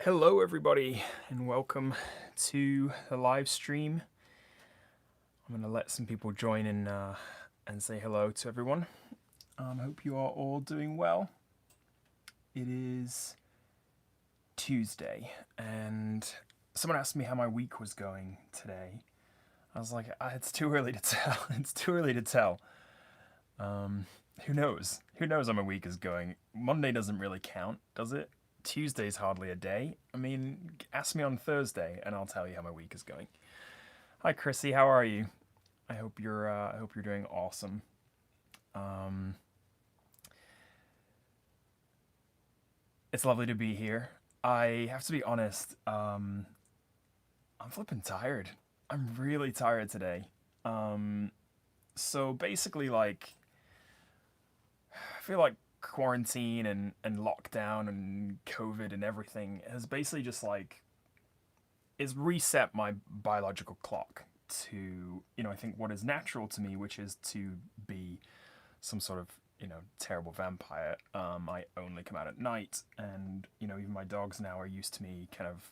Hello, everybody, and welcome to the live stream. I'm going to let some people join in and say hello to everyone. Hope you are all doing well. It is Tuesday, and someone asked me how my week was going today. I was like, it's too early to tell. It's too early to tell. Who knows? Who knows how my week is going? Monday doesn't really count, does it? Tuesday's hardly a day. I mean, ask me on Thursday, and I'll tell you how my week is going. Hi, Chrissy. How are you? I hope you're doing awesome. It's lovely to be here. I have to be honest. I'm flipping tired. I'm really tired today. So basically, like, I feel like quarantine and lockdown and COVID and everything has basically just like is reset my biological clock to, I think what is natural to me, which is to be some sort of, terrible vampire. I only come out at night, and even my dogs now are used to me. Kind of,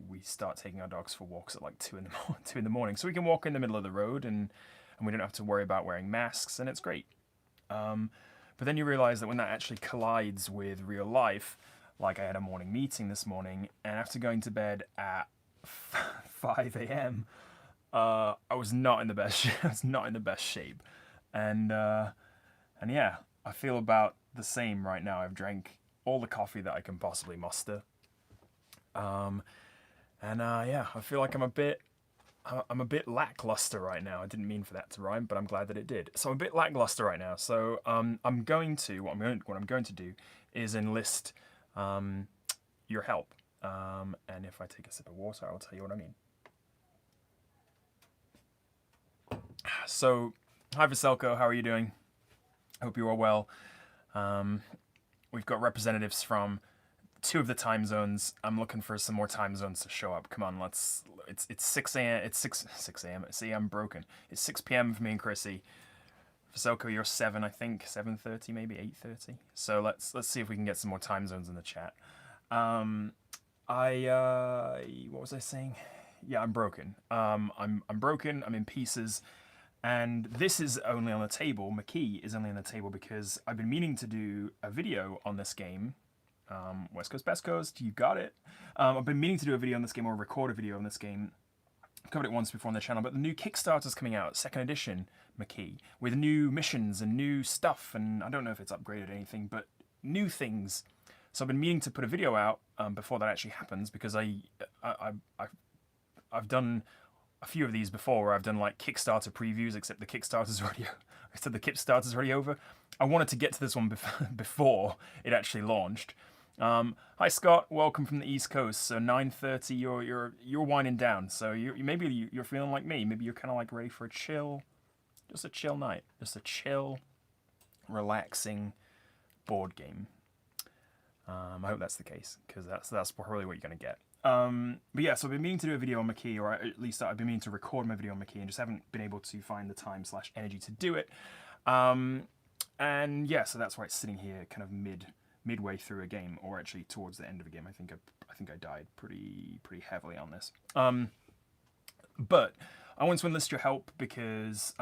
we start taking our dogs for walks at like 2 in the morning, so we can walk in the middle of the road, and we don't have to worry about wearing masks, and it's great. But then you realize that when that actually collides with real life, like I had a morning meeting this morning, and after going to bed at 5 a.m., I was not in the best. I was not in the best shape, and yeah, I feel about the same right now. I've drank all the coffee that I can possibly muster, and yeah, I feel like I'm a bit lackluster right now. I didn't mean for that to rhyme, but I'm glad that it did. So I'm a bit lackluster right now. So I'm going to what I'm going to do is enlist your help. And if I take a sip of water, I'll tell you what I mean. So, hi Vaselko, how are you doing? Hope you are well. We've got representatives from two of the time zones. I'm looking for some more time zones to show up. Come on, let's. It's 6 a.m. It's 6 a.m. See, I'm broken. It's 6 p.m. for me and Chrissy. Vaselko, you're 7, I think. 7:30, maybe 8:30. So let's see if we can get some more time zones in the chat. What was I saying? Yeah, I'm broken. I'm broken. I'm in pieces. And this is only on the table. McKee is only on the table because I've been meaning to do a video on this game. West Coast, Best Coast, you got it. I've been meaning to do a video on this game or record a video on this game. I've covered it once before on the channel, but the new Kickstarter's coming out, 2nd edition, McKee, with new missions and new stuff, and I don't know if it's upgraded or anything, but new things. So I've been meaning to put a video out before that actually happens because I've done a few of these before where I've done like Kickstarter previews, except the Kickstarter's already over. I wanted to get to this one before it actually launched. Hi Scott, welcome from the East Coast. So 9:30, you're winding down. So maybe you're feeling like me. Maybe you're kind of like ready for just a chill night, just a chill, relaxing board game. I hope that's the case because that's probably what you're gonna get. But yeah, so I've been meaning to do a video on McKee, or at least I've been meaning to record my video on McKee and just haven't been able to find the time/energy to do it. And yeah, so that's why it's sitting here kind of midway through a game, or actually towards the end of a game. I think I died pretty heavily on this. But I want to enlist your help because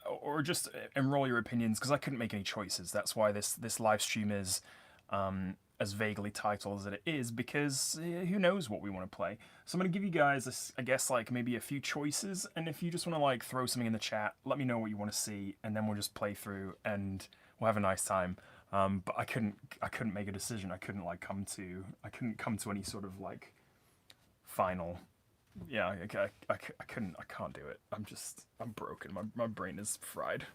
or just enroll your opinions because I couldn't make any choices. That's why this live stream is as vaguely titled as it is, because who knows what we want to play. So I'm going to give you guys, I guess, like maybe a few choices, and if you just want to like throw something in the chat, let me know what you want to see, and then we'll just play through and we'll have a nice time. But I couldn't make a decision. I couldn't come to any sort of like final. Yeah, I can't do it. I'm broken. My brain is fried.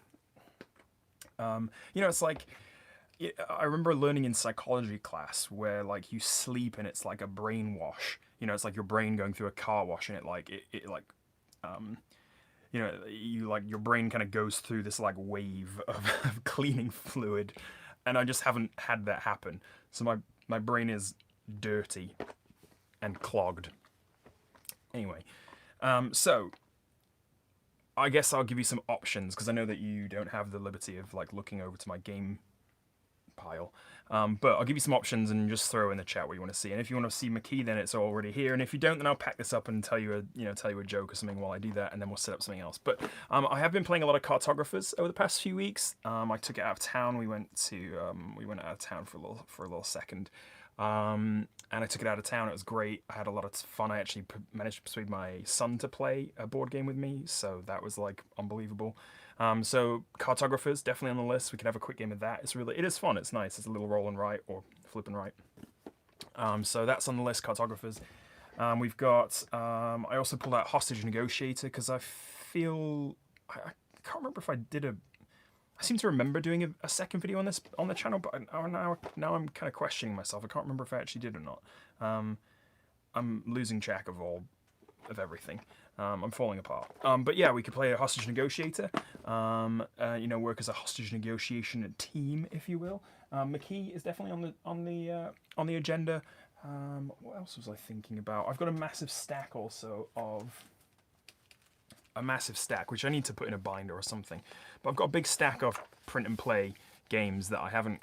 It's like, I remember learning in psychology class where like you sleep and it's like a brainwash. It's like your brain going through a car wash, and your brain kind of goes through this like wave of cleaning fluid, and I just haven't had that happen. So my brain is dirty and clogged. Anyway, so I guess I'll give you some options because I know that you don't have the liberty of like looking over to my game pile. But I'll give you some options and just throw in the chat what you want to see. And if you want to see McKee, then it's already here. And if you don't, then I'll pack this up and tell you a joke or something while I do that, and then we'll set up something else. But I have been playing a lot of cartographers over the past few weeks. I took it out of town. We went out of town for a little second. And I took it out of town. It was great. I had a lot of fun. I actually managed to persuade my son to play a board game with me, so that was like unbelievable. So cartographers definitely on the list. We could have a quick game of that. It is fun. It's nice. It's a little roll and write or flip and write. So that's on the list. Cartographers. We've got. I also pulled out Hostage Negotiator because I feel I can't remember if I did a. I seem to remember doing a second video on this on the channel, but now I'm kind of questioning myself. I can't remember if I actually did or not. I'm losing track of everything. I'm falling apart. But yeah, we could play a hostage negotiator. Work as a hostage negotiation team, if you will. McKee is definitely on the agenda. What else was I thinking about? I've got a massive stack also of. A massive stack, which I need to put in a binder or something. But I've got a big stack of print and play games that I haven't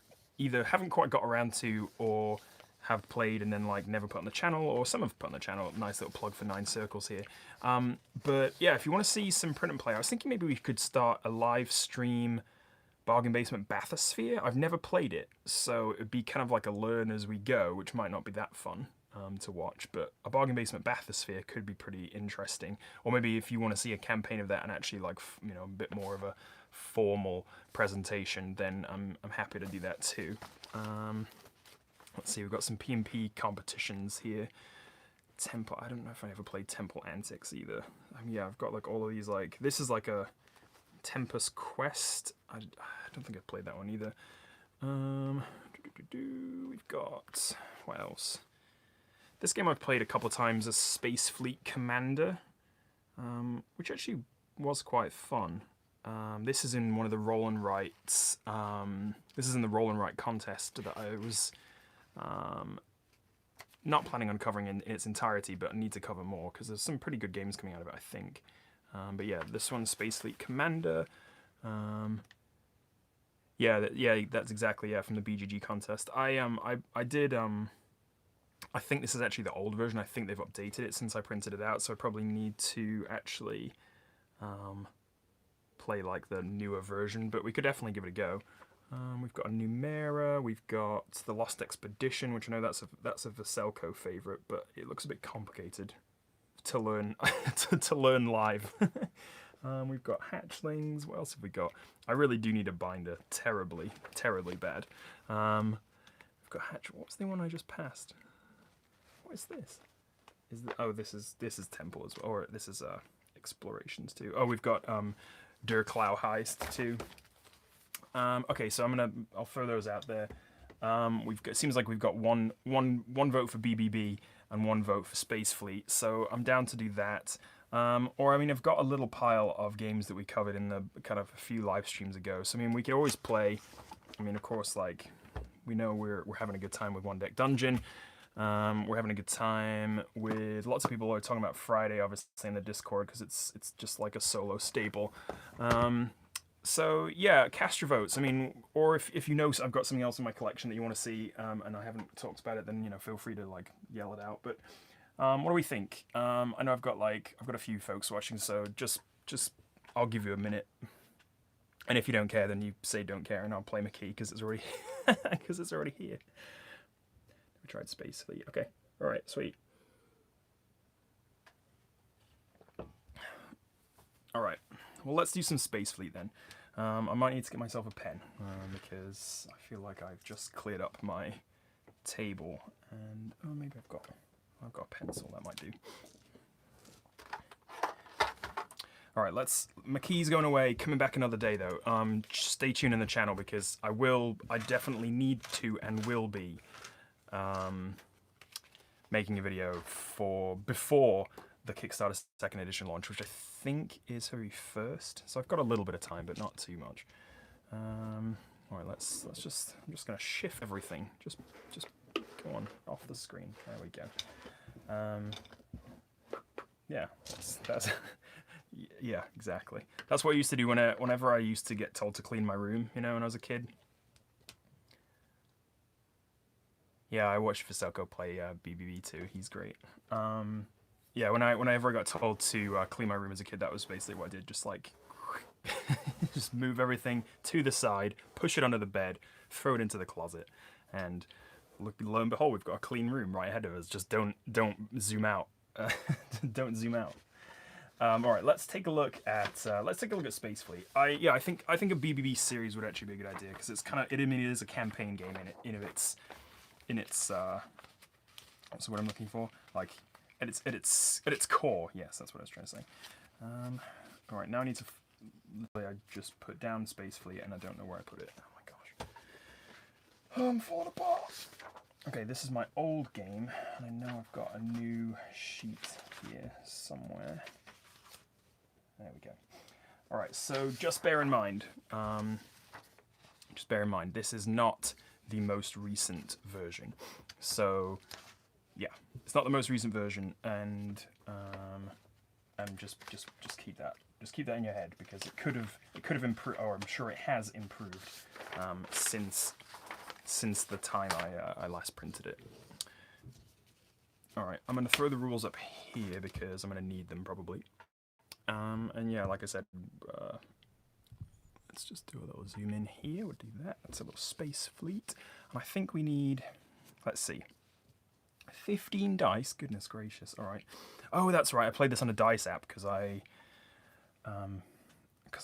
quite got around to, or have played and then like never put on the channel, or some have put on the channel. Nice little plug for 9 Circles here. But yeah, if you want to see some print and play, I was thinking maybe we could start a live stream Bargain Basement Bathysphere. I've never played it, so it'd be kind of like a learn as we go, which might not be that fun to watch, but a Bargain Basement Bathysphere could be pretty interesting. Or maybe if you want to see a campaign of that and actually like a bit more of a formal presentation, then I'm happy to do that too. Let's see, we've got some P&P competitions here. Temple, I don't know if I ever played Temple Antics either. Yeah, I've got like all of these, like this is like a Tempest Quest. I don't think I've played that one either. We've got, what else? This game I've played a couple of times as Space Fleet Commander, which actually was quite fun. This is in one of the Roll and Writes. This is in the Roll and Write Contest that I was not planning on covering in its entirety, but I need to cover more because there's some pretty good games coming out of it, I think. But yeah, this one's Space Fleet Commander. That's exactly from the BGG contest. I think this is actually the old version. I think they've updated it since I printed it out, so I probably need to actually play like the newer version, but we could definitely give it a go. We've got a Numera, we've got the Lost Expedition, which I know that's a Vaselco favourite, but it looks a bit complicated to learn to learn live. We've got Hatchlings. What else have we got? I really do need a binder, terribly bad. We've got What's the one I just passed? What is this? This is Temple as well, or this is Explorations too. Oh, we've got Der Klau Heist too. Okay, so I'll throw those out there. It seems like we've got one vote for BBB and 1 vote for Space Fleet, so I'm down to do that. I've got a little pile of games that we covered in the kind of a few live streams ago. So we could always play. Of course, like we know we're having a good time with One Deck Dungeon. We're having a good time with lots of people are talking about Friday, obviously in the Discord, because it's just like a solo staple. So yeah, cast your votes. Or if you know I've got something else in my collection that you want to see, and I haven't talked about it, then feel free to like yell it out. But what do we think? I know I've got a few folks watching, so just I'll give you a minute. And if you don't care, then you say don't care, and I'll play McKee because it's already here. We tried Space Fleet. Okay. All right. Sweet. All right. Well, let's do some Space Fleet then. I might need to get myself a pen because I feel like I've just cleared up my table, and maybe I've got a pencil. That might do. All right. McKee's going away. Coming back another day though. Stay tuned in the channel because I definitely need to and will be making a video before the Kickstarter 2nd edition launch, which I think is February 1st. So I've got a little bit of time, but not too much. All right, I'm just gonna shift everything. Just go on off the screen. There we go. Yeah, that's yeah, exactly. That's what I used to do whenever I used to get told to clean my room, when I was a kid. Yeah, I watched Vasselko play BBB too. He's great. Yeah, whenever I got told to clean my room as a kid, that was basically what I did. Just like, just move everything to the side, push it under the bed, throw it into the closet, and lo and behold, we've got a clean room right ahead of us. Just don't zoom out. Don't zoom out. All right, let's take a look at Space Fleet. I think a BBB series would actually be a good idea because it's kind of it is a campaign game in its what's the word I'm looking for, like at its core. Yes, that's what I was trying to say. All right, now I need to. I just put down Space Fleet and I don't know where I put it. Oh my gosh. Oh, I'm falling apart. Okay, this is my old game, and I know I've got a new sheet here somewhere. There we go. All right, so just bear in mind, this is not the most recent version. So, yeah, it's not the most recent version, and just keep that in your head because it could have improved, or I'm sure it has improved since the time I last printed it. All right, I'm going to throw the rules up here because I'm going to need them probably. And yeah, like I said, let's just do a little zoom in here. We'll do that. That's a little Space Fleet. And I think we need, let's see, 15 dice. Goodness gracious. All right. Oh, that's right. I played this on a dice app because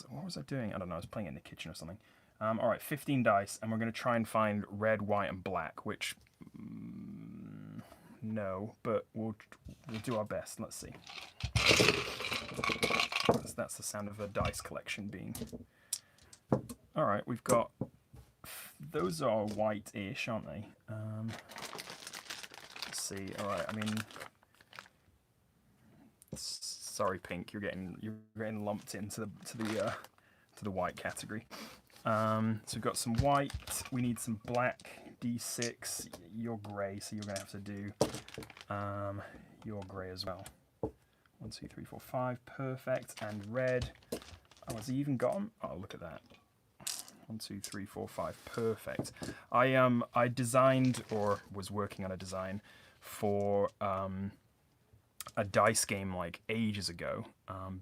what was I doing? I don't know. I was playing it in the kitchen or something. All right, 15 dice, and we're going to try and find red, white, and black, which, no, but we'll do our best. Let's see. That's the sound of a dice collection being. All right, we've got, those are white-ish, aren't they? Let's see. All right, I mean, sorry, pink, you're getting lumped into the white category. So we've got some white. We need some black. D6. You're grey, so you're gonna have to do your grey as well. 1, 2, 3, 4, 5. Perfect. And red. Oh, has he even got them? Oh, look at that. 1, 2, 3, 4, 5. Perfect. I designed, or was working on a design for a dice game like ages ago,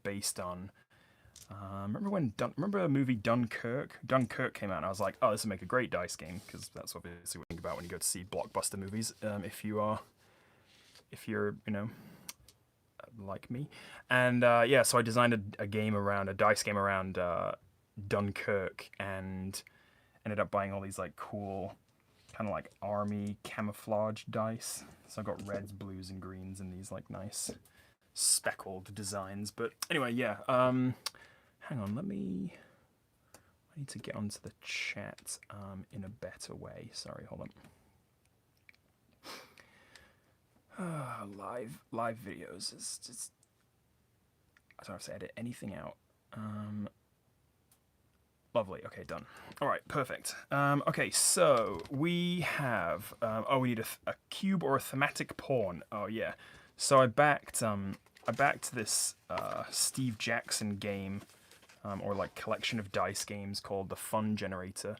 based on. Remember the movie Dunkirk? Dunkirk came out, and I was like, "Oh, this would make a great dice game," because that's obviously what you think about when you go to see blockbuster movies. If you're, like me, and yeah, so I designed a dice game around Dunkirk, and ended up buying all these like cool, kind of like army camouflage dice. So I got reds, blues, and greens in these like nice speckled designs. But anyway, yeah. Hang on, I need to get onto the chat in a better way. Sorry, hold on. Live videos. It's just, I don't have to edit anything out. Lovely. Okay, done. All right, perfect. Okay, so we have. We need a cube or a thematic pawn. Oh yeah. So I backed this Steve Jackson game. Or like collection of dice games called the Fun Generator,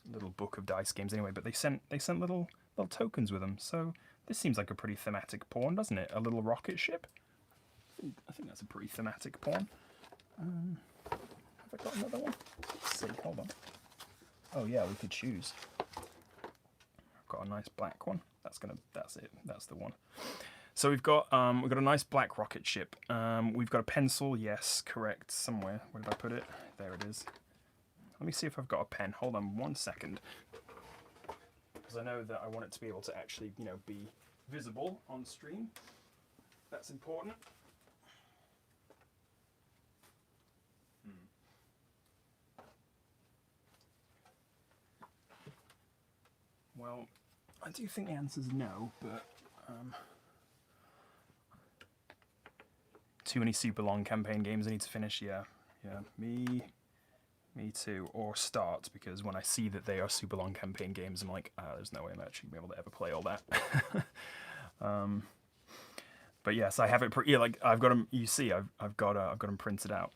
little book of dice games anyway. But they sent little tokens with them, so this seems like a pretty thematic pawn, doesn't it? A little rocket ship. I think that's a pretty thematic pawn. Have I got another one? Let's see. Hold on. Oh yeah, we could choose. I've got a nice black one. That's it. That's the one. So we've got a nice black rocket ship. We've got a pencil, yes, correct, somewhere. Where did I put it? There it is. Let me see if I've got a pen. Hold on 1 second. Because I know that I want it to be able to actually, be visible on stream. That's important. Well, I do think the answer is no, but too many super long campaign games I need to finish. Yeah, me too. Or start, because when I see that they are super long campaign games, I'm like, there's no way I'm actually gonna be able to ever play all that. But yes, I have it. Like I've got them. You see, I've got them printed out.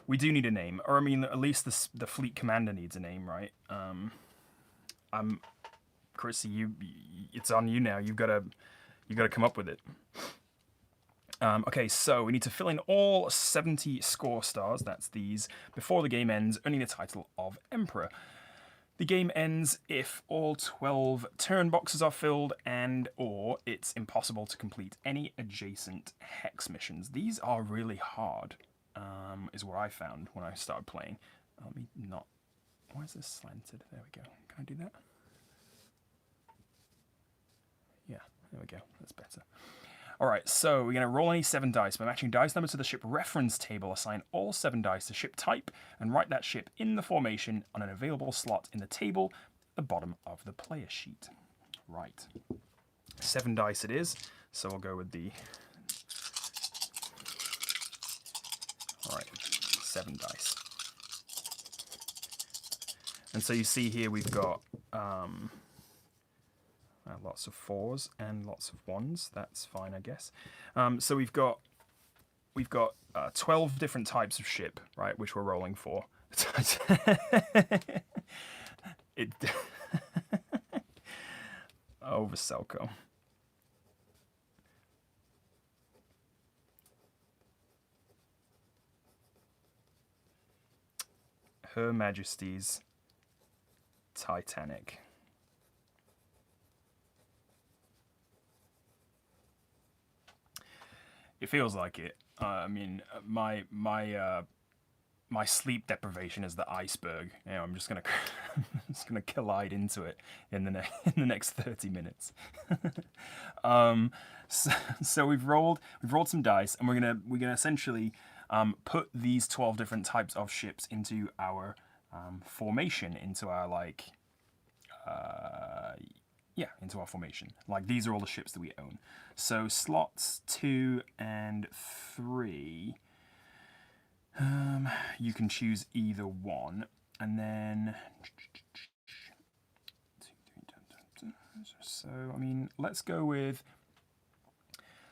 We do need a name, or I mean, at least the fleet commander needs a name, right? I'm Chrissy, it's on you now. You gotta come up with it. Okay, so we need to fill in all 70 score stars, that's these, before the game ends, earning the title of Emperor. The game ends if all 12 turn boxes are filled and or it's impossible to complete any adjacent hex missions. These are really hard, is what I found when I started playing. Let me not... Why is this slanted? There we go. Can I do that? Yeah, there we go. That's better. Alright, so we're going to roll any 7 dice. By matching dice numbers to the ship reference table, assign all 7 dice to ship type, and write that ship in the formation on an available slot in the table at the bottom of the player sheet. Right. 7 dice it is, so we'll go with the... Alright, 7 dice. And so you see here we've got... lots of 4s and lots of 1s. That's fine, I guess. So we've got 12 different types of ship, right, which we're rolling for. It over Selco. Her Majesty's Titanic. It feels like it. I mean, my sleep deprivation is the iceberg. You know, I'm just gonna collide into it in the next 30 minutes. So we've rolled some dice, and we're gonna essentially put these 12 different types of ships into our formation, into our into our formation. Like, these are all the ships that we own. So slots 2 and 3, you can choose either one, and then so I mean, let's go with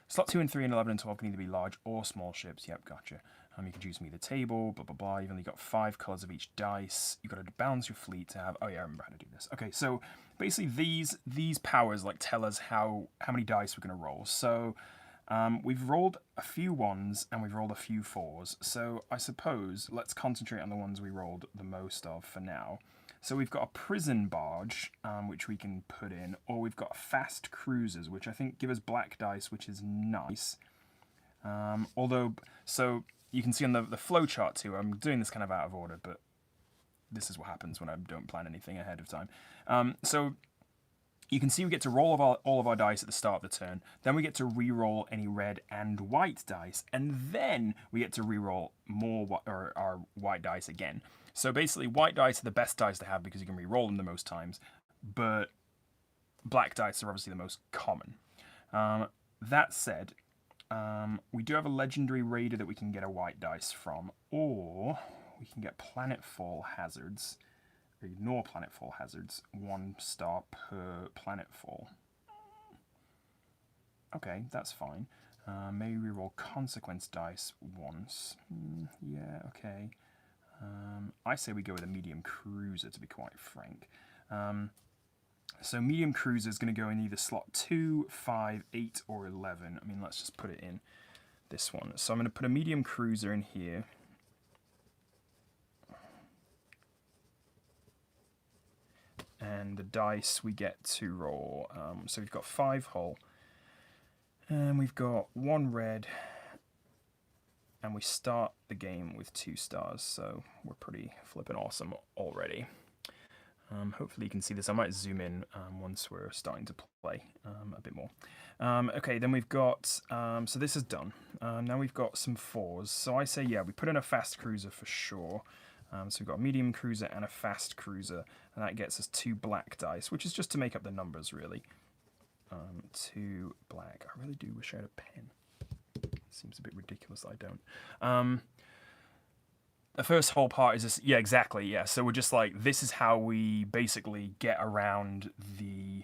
slot 2 and 3 and 11 and 12 can either be large or small ships. Yep, gotcha. You can choose from either table, blah, blah, blah. You've only got 5 colours of each dice. You've got to balance your fleet to have... Oh, yeah, I remember how to do this. Okay, so basically these powers tell us how many dice we're going to roll. So we've rolled a few 1s and we've rolled a few 4s. So I suppose let's concentrate on the ones we rolled the most of for now. So we've got a prison barge, which we can put in, or we've got fast cruisers, which I think give us black dice, which is nice. So you can see on the flow chart too, I'm doing this kind of out of order, but this is what happens when I don't plan anything ahead of time. So you can see we get to roll all of our dice at the start of the turn, then we get to re-roll any red and white dice, and then we get to re-roll our white dice again. So basically, white dice are the best dice to have because you can re-roll them the most times, but black dice are obviously the most common. That said, we do have a legendary raider that we can get a white dice from, or we can get planetfall hazards, or ignore planetfall hazards, 1 star per planetfall. Okay, that's fine. Maybe we roll consequence dice once. Yeah, okay. I say we go with a medium cruiser, to be quite frank. So medium cruiser is going to go in either slot 2, 5, 8, or 11. I mean, let's just put it in this one. So I'm going to put a medium cruiser in here. And the dice we get to roll. So we've got 5 hull. And we've got 1 red. And we start the game with 2 stars. So we're pretty flippin' awesome already. Hopefully you can see this. I might zoom in once we're starting to play a bit more. Okay, then we've got, so this is done. Now we've got some 4s. So I say, yeah, we put in a fast cruiser for sure. So we've got a medium cruiser and a fast cruiser. And that gets us 2 black dice, which is just to make up the numbers, really. 2 black. I really do wish I had a pen. Seems a bit ridiculous I don't. The first whole part is this, yeah, exactly, yeah. So we're just like, this is how we basically get around the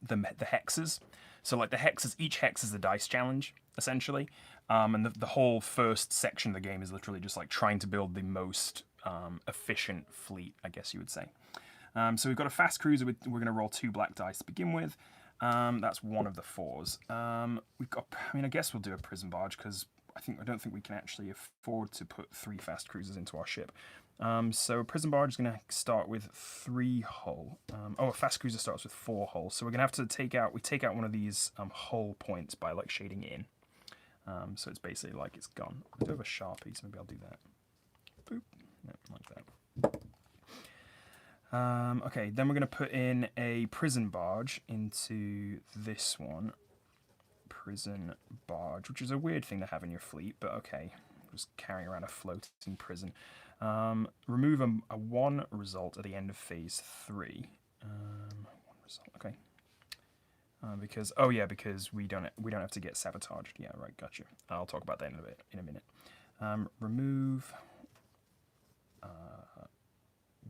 hexes. So like the hexes, each hex is a dice challenge, essentially. And the whole first section of the game is literally just like trying to build the most efficient fleet, I guess you would say. So we've got a fast cruiser. We're going to roll 2 black dice to begin with. That's one of the 4s. We've got. I mean, I guess we'll do a prison barge because I don't think we can actually afford to put 3 fast cruisers into our ship. So a prison barge is going to start with 3 hull. A fast cruiser starts with 4 hull. So we're going to have to take out one of these hull points by like shading in. So it's basically like it's gone. I do have a Sharpie, so maybe I'll do that. Boop. No, like that. Okay, then we're going to put in a prison barge into this one. Prison barge, which is a weird thing to have in your fleet, but okay. Just carrying around a floating prison. Remove a 1 result at the end of phase 3. 1 result, okay. Because we don't have to get sabotaged. Yeah, right, gotcha. I'll talk about that in a minute. Remove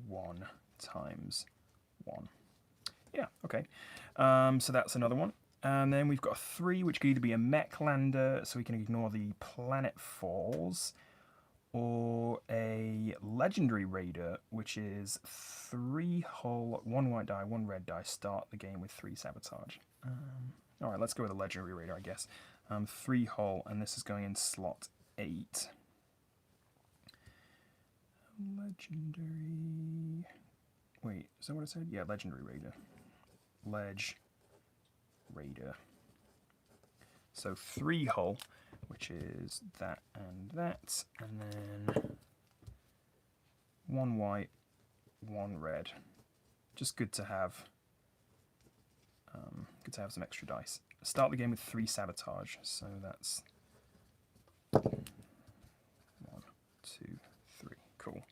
1 times 1. Yeah, okay. So that's another one. And then we've got a 3, which could either be a mech lander, so we can ignore the planet falls, or a legendary raider, which is 3 hull, 1 white die, 1 red die. Start the game with 3 sabotage. All right, let's go with a legendary raider, I guess. 3 hull, and this is going in slot 8. Legendary. Wait, is that what I said? Yeah, legendary raider. Ledge raider. So 3 hull, which is that and that, and then 1 white, 1 red. Just good to have. Good to have some extra dice. Start the game with 3 sabotage. So that's 1, 2, 3. Cool.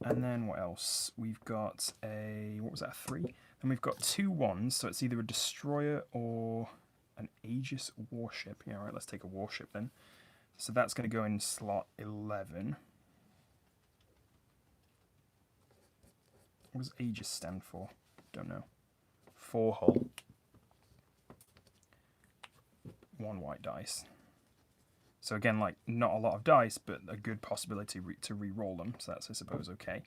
And then what else? We've got what was that? A 3. Then we've got 2 1s. So it's either a destroyer or an Aegis warship. Yeah, all right. Let's take a warship then. So that's going to go in slot 11. What does Aegis stand for? Don't know. 4 hull. 1 white dice. So again, like, not a lot of dice, but a good possibility to re-roll them. So that's, I suppose, okay.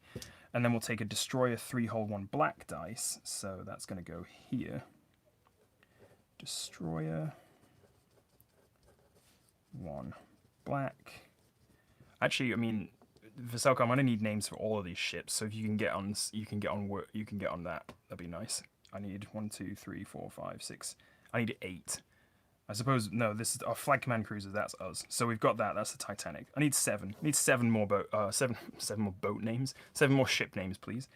And then we'll take a destroyer 3 hull 1 black dice. So that's going to go here. Destroyer 1 black. Actually, I mean, Vaselka, I'm going to need names for all of these ships. So if you can get on that. That'd be nice. I need 1, 2, 3, 4, 5, 6. I need 8. I suppose, no, this is our flag command cruiser, that's us. So we've got that, that's the Titanic. I need 7. I need 7 more seven more boat names. 7 more ship names, please.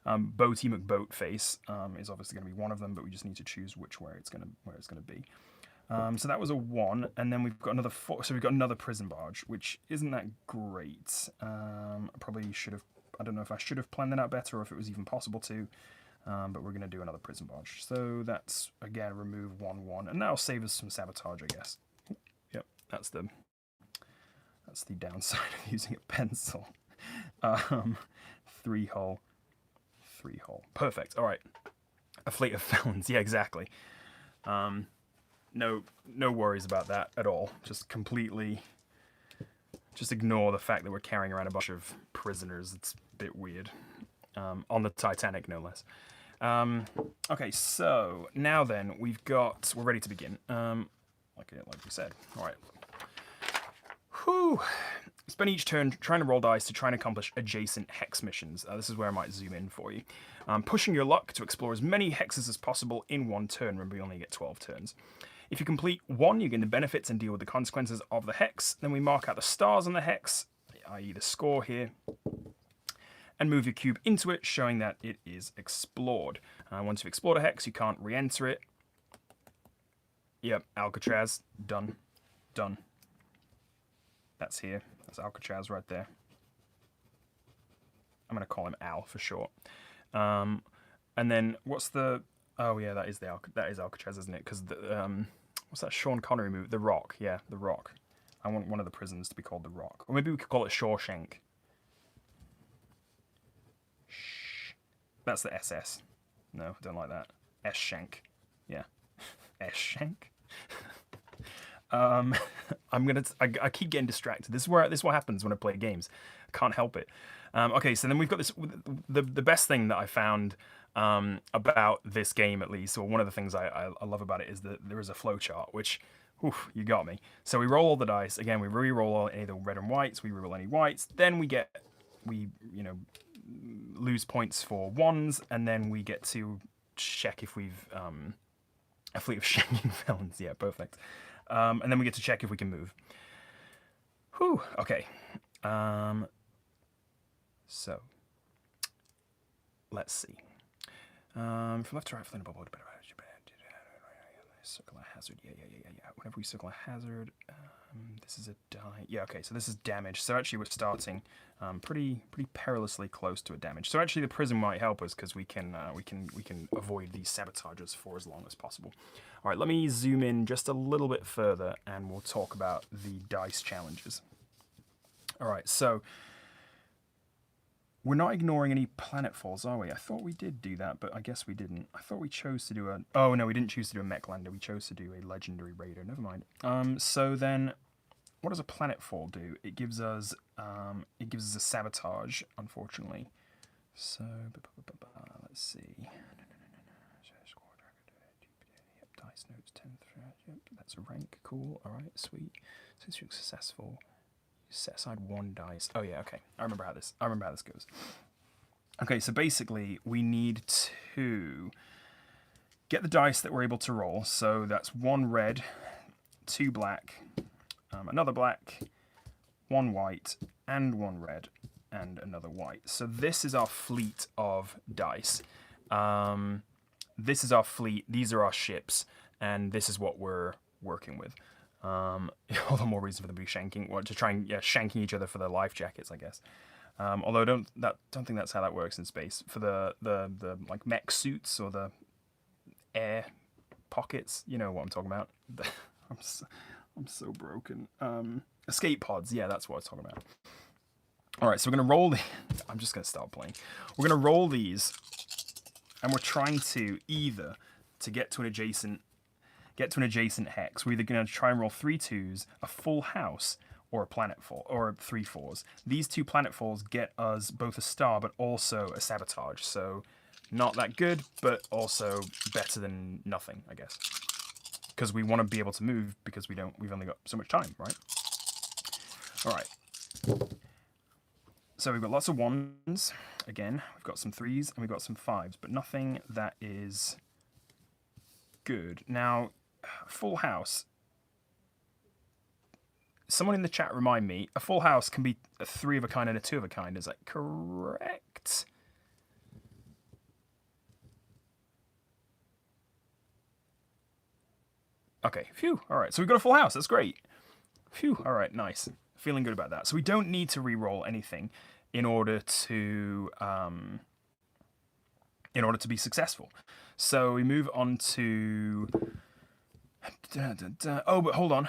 Boaty McBoatface is obviously going to be one of them, but we just need to choose where it's going to be. So that was a 1, and then we've got another 4. So we've got another prison barge, which isn't that great. Probably should have. I don't know if I should have planned that out better, or if it was even possible to. But we're going to do another prison barge. So that's, again, remove 1 1. And that'll save us some sabotage, I guess. Yep, that's the downside of using a pencil. 3 hull, 3 hull. Perfect, all right. A fleet of felons, yeah, exactly. No worries about that at all. Just ignore the fact that we're carrying around a bunch of prisoners. It's a bit weird. On the Titanic, no less. Okay, so now then we're ready to begin. Like we said. All right. Whew. Spend each turn trying to roll dice to try and accomplish adjacent hex missions. This is where I might zoom in for you. Pushing your luck to explore as many hexes as possible in 1 turn. Remember, we only get 12 turns. If you complete 1, you gain the benefits and deal with the consequences of the hex. Then we mark out the stars on the hex, i.e. the score here, and move your cube into it, showing that it is explored. Once you've explored a hex, you can't re-enter it. Yep, Alcatraz, done. Done. That's here. That's Alcatraz right there. I'm going to call him Al for short. And then what's the... Oh, yeah, that is Alcatraz, isn't it? Because what's that Sean Connery movie? The Rock. Yeah, The Rock. I want one of the prisons to be called The Rock. Or maybe we could call it Shawshank. That's the SS. No, I don't like that. S-Shank. Yeah. S-Shank. I keep getting distracted. This is what happens when I play games. Can't help it. Okay, so then we've got this. The best thing that I found about this game, at least, or one of the things I love about it, is that there is a flowchart, which, oof, you got me. So we roll all the dice. Again, we re-roll any of the red and whites. We re-roll any whites. Then we lose points for ones, and then we get to check if we've a fleet of shanking felons. Yeah, perfect. And then we get to check if we can move. Whew. Okay. So let's see. From left to right, flint bubble. Circle a hazard. Yeah. Whenever we circle a hazard, this is a die. Yeah, okay. So this is damage. So actually, we're starting pretty perilously close to a damage. So actually, the prism might help us because we can avoid these sabotages for as long as possible. All right, let me zoom in just a little bit further, and we'll talk about the dice challenges. All right, so we're not ignoring any planetfalls, are we? I thought we did do that, but I guess we didn't. I thought we chose to do a... Oh, no, we didn't choose to do a Mechlander. We chose to do a Legendary Raider. Never mind. So then, what does a planetfall do? It gives us a sabotage, unfortunately. So, let's see. Yep, dice notes 10. Yep, that's a rank. Cool. All right, sweet. Since you're successful... set aside one dice. Oh yeah, okay. I remember how this goes. Okay, so basically we need to get the dice that we're able to roll. So that's one red, two black, another black, one white, and one red, and another white. So this is our fleet of dice. This is our fleet. These are our ships, and this is what we're working with. All the more reason for them to be shanking, or to try and shanking each other for their life jackets, I guess. Although I don't think that's how that works in space. For the like mech suits or the air pockets, you know what I'm talking about. I'm so broken. Escape pods, yeah, that's what I was talking about. All right, so we're gonna roll the. I'm just gonna start playing. We're gonna roll these, and we're trying to either to get to an adjacent hex. We're either going to try and roll 3 2s, a full house, or a planetfall, or 3 4s. These 2 planetfalls get us both a star, but also a sabotage. So not that good, but also better than nothing, I guess. Because we want to be able to move, because we've only got so much time, right? All right. So we've got lots of 1s. Again, we've got some 3s, and we've got some 5s, but nothing that is good. Now, full house. Someone in the chat remind me, a full house can be a 3 of a kind and a 2 of a kind. Is that correct? Okay, phew. All right, so we've got a full house. That's great. Phew. All right, nice. Feeling good about that. So we don't need to re-roll anything in order to be successful. So we move on to... Oh, but hold on.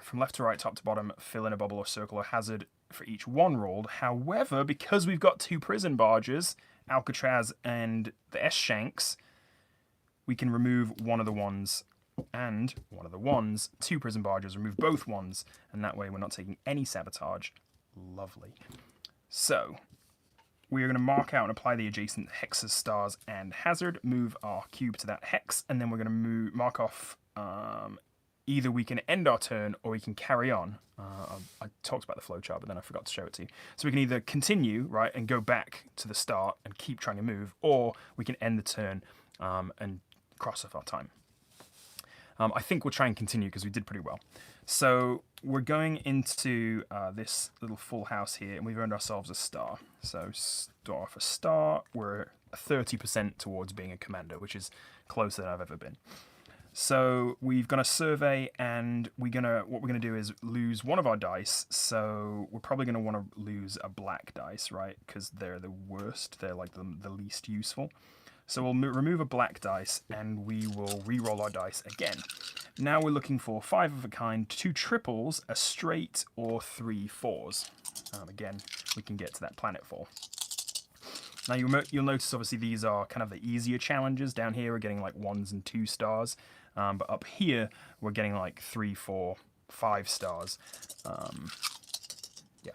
From left to right, top to bottom, fill in a bubble or circle or hazard for each 1 rolled. However, because we've got 2 prison barges, Alcatraz and the S-Shanks, we can remove one of the 1s and one of the 1s, 2 prison barges, remove both 1s, and that way we're not taking any sabotage. Lovely. So, we are going to mark out and apply the adjacent hexes, stars, and hazard, move our cube to that hex, and then we're going to mark off... either we can end our turn or we can carry on. I talked about the flowchart, but then I forgot to show it to you. So we can either continue, right, and go back to the start and keep trying to move, or we can end the turn and cross off our time. I think we'll try and continue because we did pretty well. So we're going into this little full house here, and we've earned ourselves a star. So start off a star. We're 30% towards being a commander, which is closer than I've ever been. So we've got a survey, and what we're gonna do is lose one of our dice. So we're probably gonna want to lose a black dice, right? Because they're the worst. They're like the least useful. So we'll remove a black dice, and we will re-roll our dice again. Now we're looking for 5 of a kind, 2 triples, a straight, or 3 4s. Again, we can get to that planetfall. Now you'll notice obviously these are kind of the easier challenges. Down here we're getting like 1s and 2 stars. But up here, we're getting like 3, 4, 5 stars. Yeah.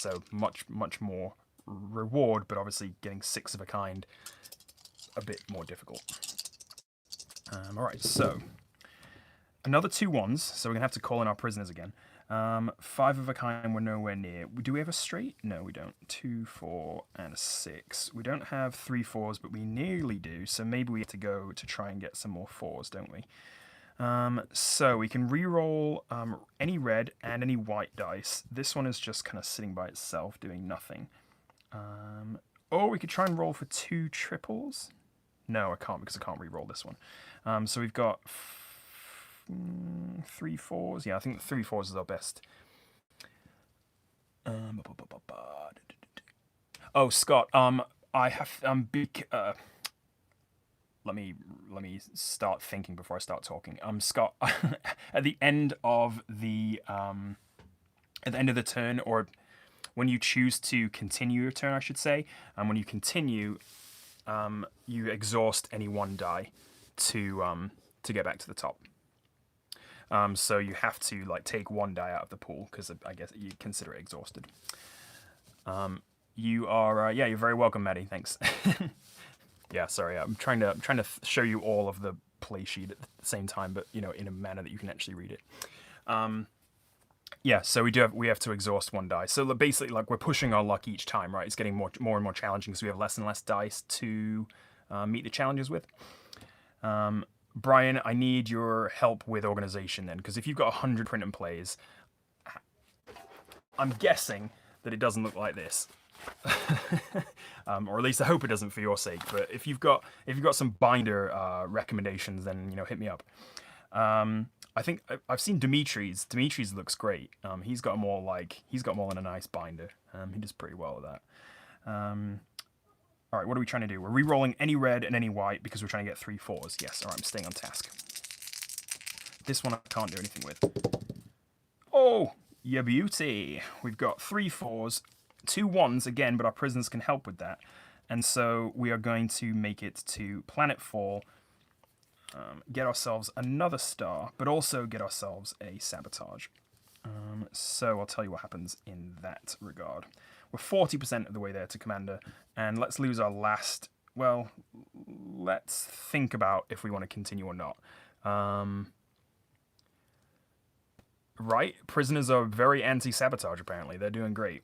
So much more reward, but obviously getting 6 of a kind a bit more difficult. All right, so another 2 ones, so we're gonna have to call in our prisoners again. 5 of a kind, we're nowhere near. Do we have a straight? No, we don't. 2, 4, and a 6. We don't have 3 4s, but we nearly do, so maybe we have to go to try and get some more 4s, don't we? So we can re-roll any red and any white dice. This one is just kind of sitting by itself, doing nothing. Or we could try and roll for 2 triples. No, I can't because I can't re-roll this one. So we've got 3 4s. Yeah, I think 3 4s is our best. Oh, Scott. I have big. Let me start thinking before I start talking. Scott, at the end of the turn, or when you choose to continue your turn, I should say, when you continue, you exhaust any 1 die to get back to the top. So you have to like take 1 die out of the pool because I guess you consider it exhausted. You are yeah, you're very welcome, Maddie. Thanks. Yeah, sorry. I'm trying to show you all of the play sheet at the same time, but you know, in a manner that you can actually read it. Yeah, so we have to exhaust 1 die. So basically, like, we're pushing our luck each time, right? It's getting more and more challenging because we have less and less dice to meet the challenges with. Brian, I need your help with organization then, because if you've got 100 print and plays, I'm guessing that it doesn't look like this. Or at least I hope it doesn't for your sake. But if you've got some binder recommendations, then you know, hit me up. I think I've seen Dimitri's. Dimitri's looks great. He's got them all in a nice binder. He does pretty well with that. All right, what are we trying to do? We're re-rolling any red and any white because we're trying to get 3 4s. Yes, all right, I'm staying on task. This one I can't do anything with. Oh, yeah, beauty. We've got 3 4s. 2 1s again, but our prisoners can help with that. And so we are going to make it to planetfall, get ourselves another star, but also get ourselves a sabotage. So I'll tell you what happens in that regard. We're 40% of the way there to Commander, and let's lose our last... Well, let's think about if we want to continue or not. Right? Prisoners are very anti-sabotage, apparently. They're doing great.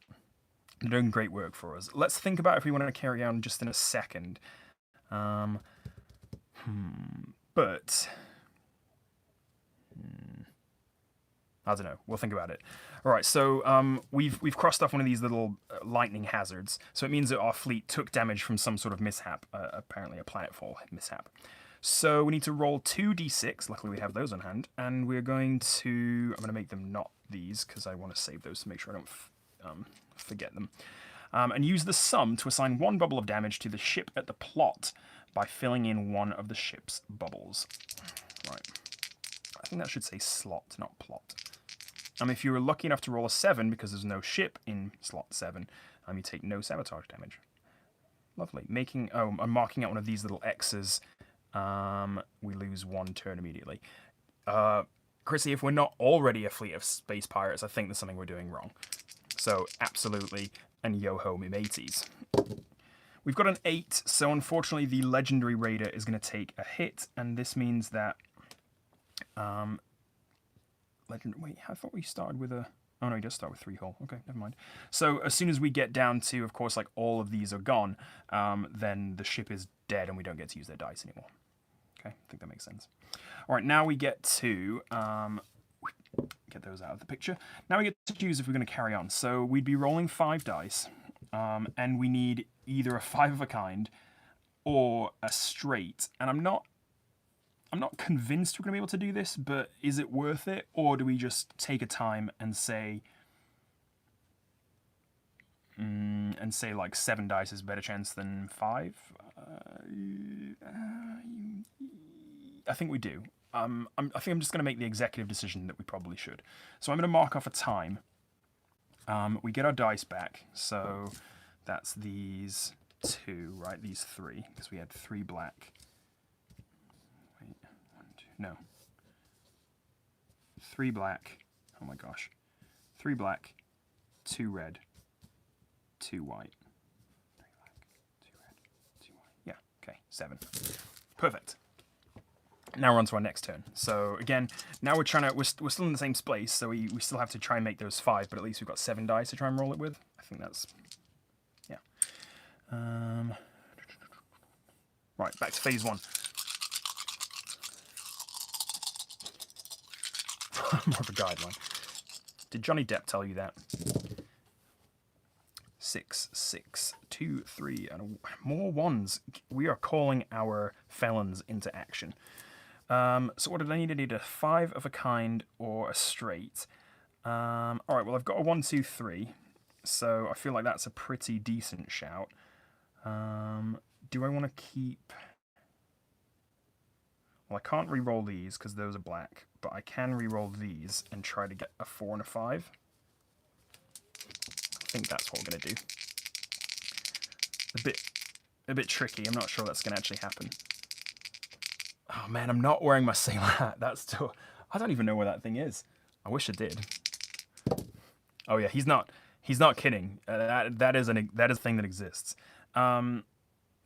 They're doing great work for us. Let's think about if we want to carry on just in a second. But... I don't know. We'll think about it. All right, so we've crossed off one of these little lightning hazards. So it means that our fleet took damage from some sort of mishap, apparently a planetfall mishap. So we need to roll 2d6. Luckily, we have those on hand. And we're going to... I'm going to make them not these because I want to save those to make sure I don't forget them. And use the sum to assign 1 bubble of damage to the ship at the plot by filling in one of the ship's bubbles. Right. I think that should say slot, not plot. If you were lucky enough to roll a 7, because there's no ship in slot 7, you take no sabotage damage. Lovely. I'm marking out one of these little X's. We lose 1 turn immediately. Chrissy, if we're not already a fleet of space pirates, I think there's something we're doing wrong. So, absolutely, and yo-ho me mateys. We've got an 8, so unfortunately the Legendary Raider is going to take a hit, and this means that... Wait, I thought we started with a... Oh no, he does start with 3 hull. Okay, never mind. So as soon as we get down to, of course, like all of these are gone, then the ship is dead and we don't get to use their dice anymore. Okay, I think that makes sense. All right, now we get to... get those out of the picture. Now we get to choose if we're going to carry on. So we'd be rolling 5 dice, and we need either a 5 of a kind or a straight. And I'm not convinced we're going to be able to do this, but is it worth it? Or do we just take a time and say like 7 dice is a better chance than 5? I think we do. I think I'm just going to make the executive decision that we probably should. So I'm going to mark off a time. We get our dice back. So that's these 2, right? These 3, because we had 3 black. No. 3 black. Oh my gosh. 3 black, 2 red, 2 white. 3 black, 2 red, 2 white. Yeah, okay, 7. Perfect. Now we're on to our next turn. So again, now we're trying to, we're still in the same space, so we still have to try and make those 5, but at least we've got 7 dice to try and roll it with. I think that's, yeah. Right, back to phase 1. More of a guideline. Did Johnny Depp tell you that? 6, 6, 2, 3, and more 1s. We are calling our felons into action. So what did I need? I need a 5 of a kind or a straight. Alright, well I've got a 1, 2, 3. So I feel like that's a pretty decent shout. Do I want to keep... Well, I can't re-roll these because those are black, but I can re-roll these and try to get a 4 and a 5. I think that's what we're going to do. A bit tricky. I'm not sure that's going to actually happen. Oh man, I'm not wearing my sailor hat. That's still... I don't even know where that thing is. I wish I did. Oh yeah, he's not kidding. That is a thing that exists.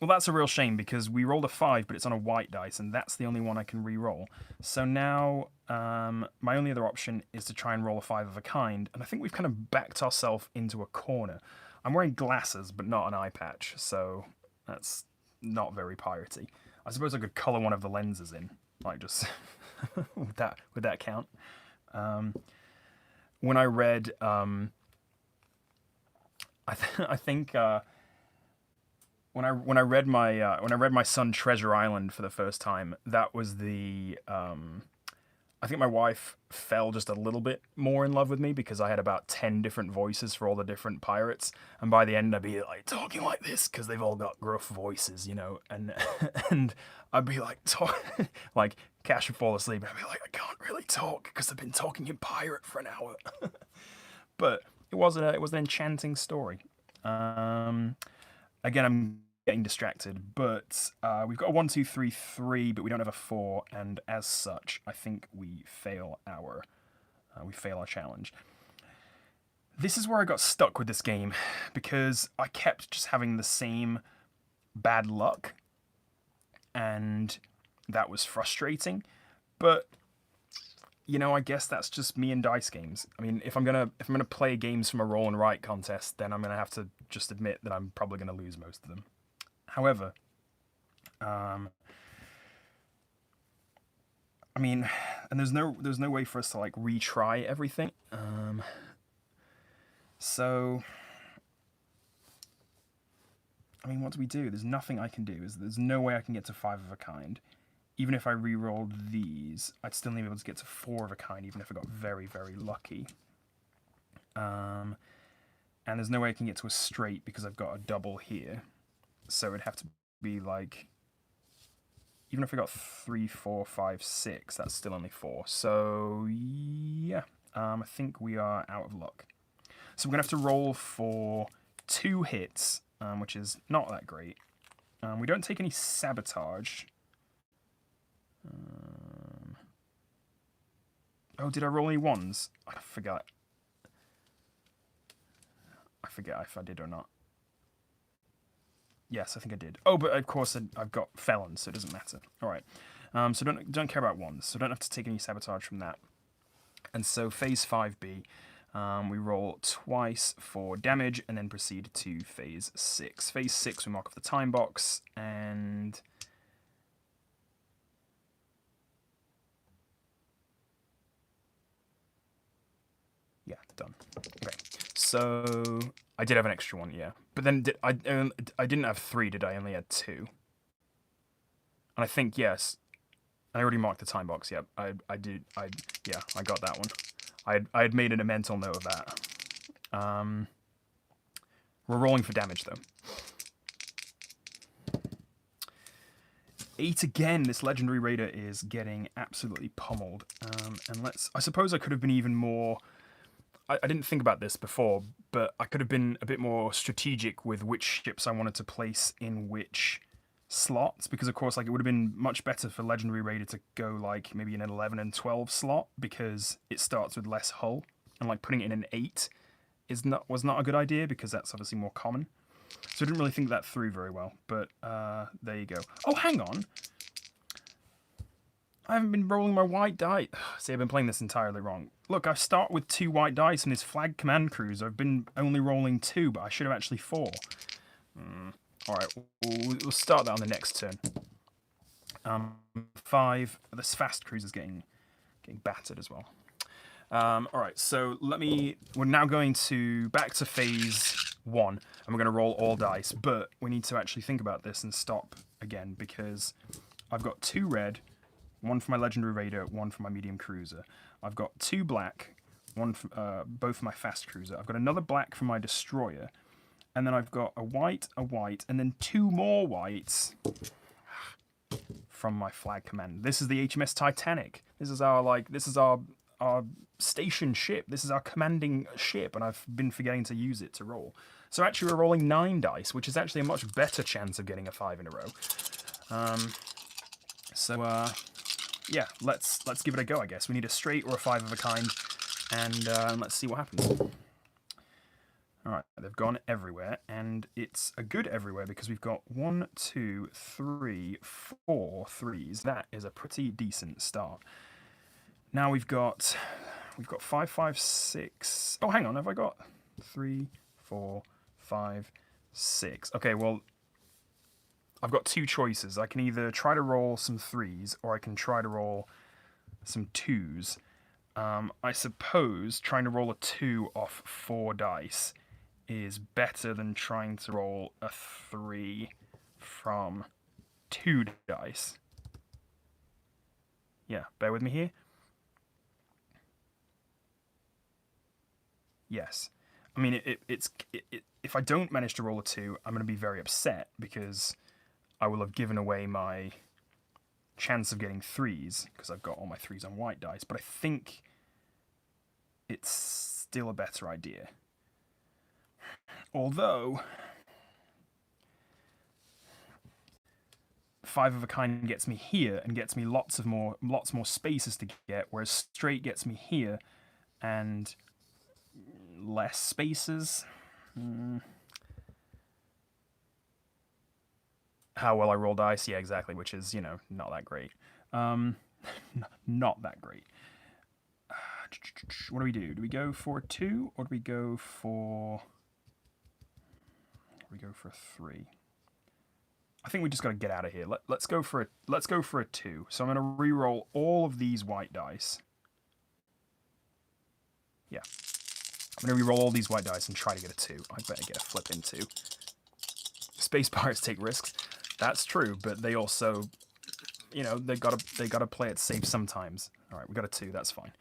Well, that's a real shame because we rolled a 5, but it's on a white dice, and that's the only one I can re-roll. So now my only other option is to try and roll a 5 of a kind, and I think we've kind of backed ourselves into a corner. I'm wearing glasses, but not an eye patch, so that's not very piratey. I suppose I could colour one of the lenses in, like just would that count? When I read, I think. When I read my son Treasure Island for the first time, that was the I think my wife fell just a little bit more in love with me because I had about 10 different voices for all the different pirates, and by the end I'd be like talking like this because they've all got gruff voices, you know, and I'd be like like Cash would fall asleep and I'd be like, I can't really talk because I've been talking in pirate for an hour. But it was an enchanting story. Again, I'm getting distracted, but we've got a 1, 2, 3, 3, but we don't have a 4, and as such, I think we fail our challenge. This is where I got stuck with this game because I kept just having the same bad luck, and that was frustrating. But you know, I guess that's just me and dice games. I mean, if I'm gonna play games from a roll and write contest, then I'm gonna have to just admit that I'm probably gonna lose most of them. However, I mean, and there's no way for us to like retry everything. So, I mean, what do we do? There's nothing I can do. There's no way I can get to 5 of a kind. Even if I re-rolled these, I'd still not be able to get to 4 of a kind, even if I got very, very lucky. And there's no way I can get to a straight because I've got a double here. So it'd have to be like, even if I got 3, 4, 5, 6, that's still only 4. So yeah, I think we are out of luck. So we're gonna have to roll for 2 hits, which is not that great. We don't take any sabotage. Oh, did I roll any 1s? I forgot. I forget if I did or not. Yes, I think I did. Oh, but of course I've got felons, so it doesn't matter. All right. So don't care about 1s, so don't have to take any sabotage from that. And so phase 5B, we roll twice for damage and then proceed to phase 6. Phase 6, we mark off the time box and... yeah, done. Okay. So I did have an extra 1, yeah. But then I didn't have 3, did I? I only had 2. And I think, yes, I already marked the time box, yeah. I got that one. I had made a mental note of that. We're rolling for damage, though. 8 again. This legendary raider is getting absolutely pummeled. And I suppose I could have been even more... I didn't think about this before, but I could have been a bit more strategic with which ships I wanted to place in which slots, because of course, like, it would have been much better for Legendary Raider to go like maybe in an 11 and 12 slot because it starts with less hull, and like putting it in an 8 was not a good idea because that's obviously more common. So I didn't really think that through very well, but there you go. Oh, hang on. I haven't been rolling my white die. See, I've been playing this entirely wrong. Look, I start with 2 white dice in this flag command cruise. I've been only rolling 2, but I should have actually 4. Alright, we'll start that on the next turn. 5. This fast cruise is getting battered as well. Alright, so we're now going back to phase 1, and we're going to roll all dice, but we need to actually think about this and stop again, because I've got 2 red, 1 for my legendary raider, 1 for my medium cruiser. I've got 2 black, 1 for, both for my fast cruiser. I've got another black for my destroyer, and then I've got a white, and then 2 more whites from my flag command. This is the HMS Titanic. This is our station ship. This is our commanding ship, and I've been forgetting to use it to roll. So actually we're rolling 9 dice, which is actually a much better chance of getting a 5 in a row. Yeah, let's give it a go, I guess. We need a straight or a 5 of a kind, and let's see what happens. Alright, they've gone everywhere, and it's a good everywhere because we've got 1, 2, 3, 4 threes. That is a pretty decent start. Now we've got 5, 5, 6. Oh, hang on, have I got 3, 4, 5, 6? Okay, well, I've got 2 choices. I can either try to roll some 3s, or I can try to roll some 2s. I suppose trying to roll a 2 off 4 dice is better than trying to roll a 3 from 2 dice. Yeah, bear with me here. Yes. I mean, if I don't manage to roll a 2, I'm going to be very upset because I will have given away my chance of getting 3s because I've got all my 3s on white dice, but I think it's still a better idea. Although 5 of a kind gets me here and gets me lots more spaces to get, whereas straight gets me here and less spaces. How well I roll dice? Yeah, exactly, which is, not that great. Not that great. What do we do? Do we go for 2 or do we go for... We go for a 3. I think we just got to get out of here. Let's go for a 2. So I'm going to re-roll all of these white dice. Yeah. I'm going to re-roll all these white dice and try to get a 2. I better get a flipping 2. Space pirates take risks. That's true, but they also, they gotta play it safe sometimes. All right, we got a 2. That's fine.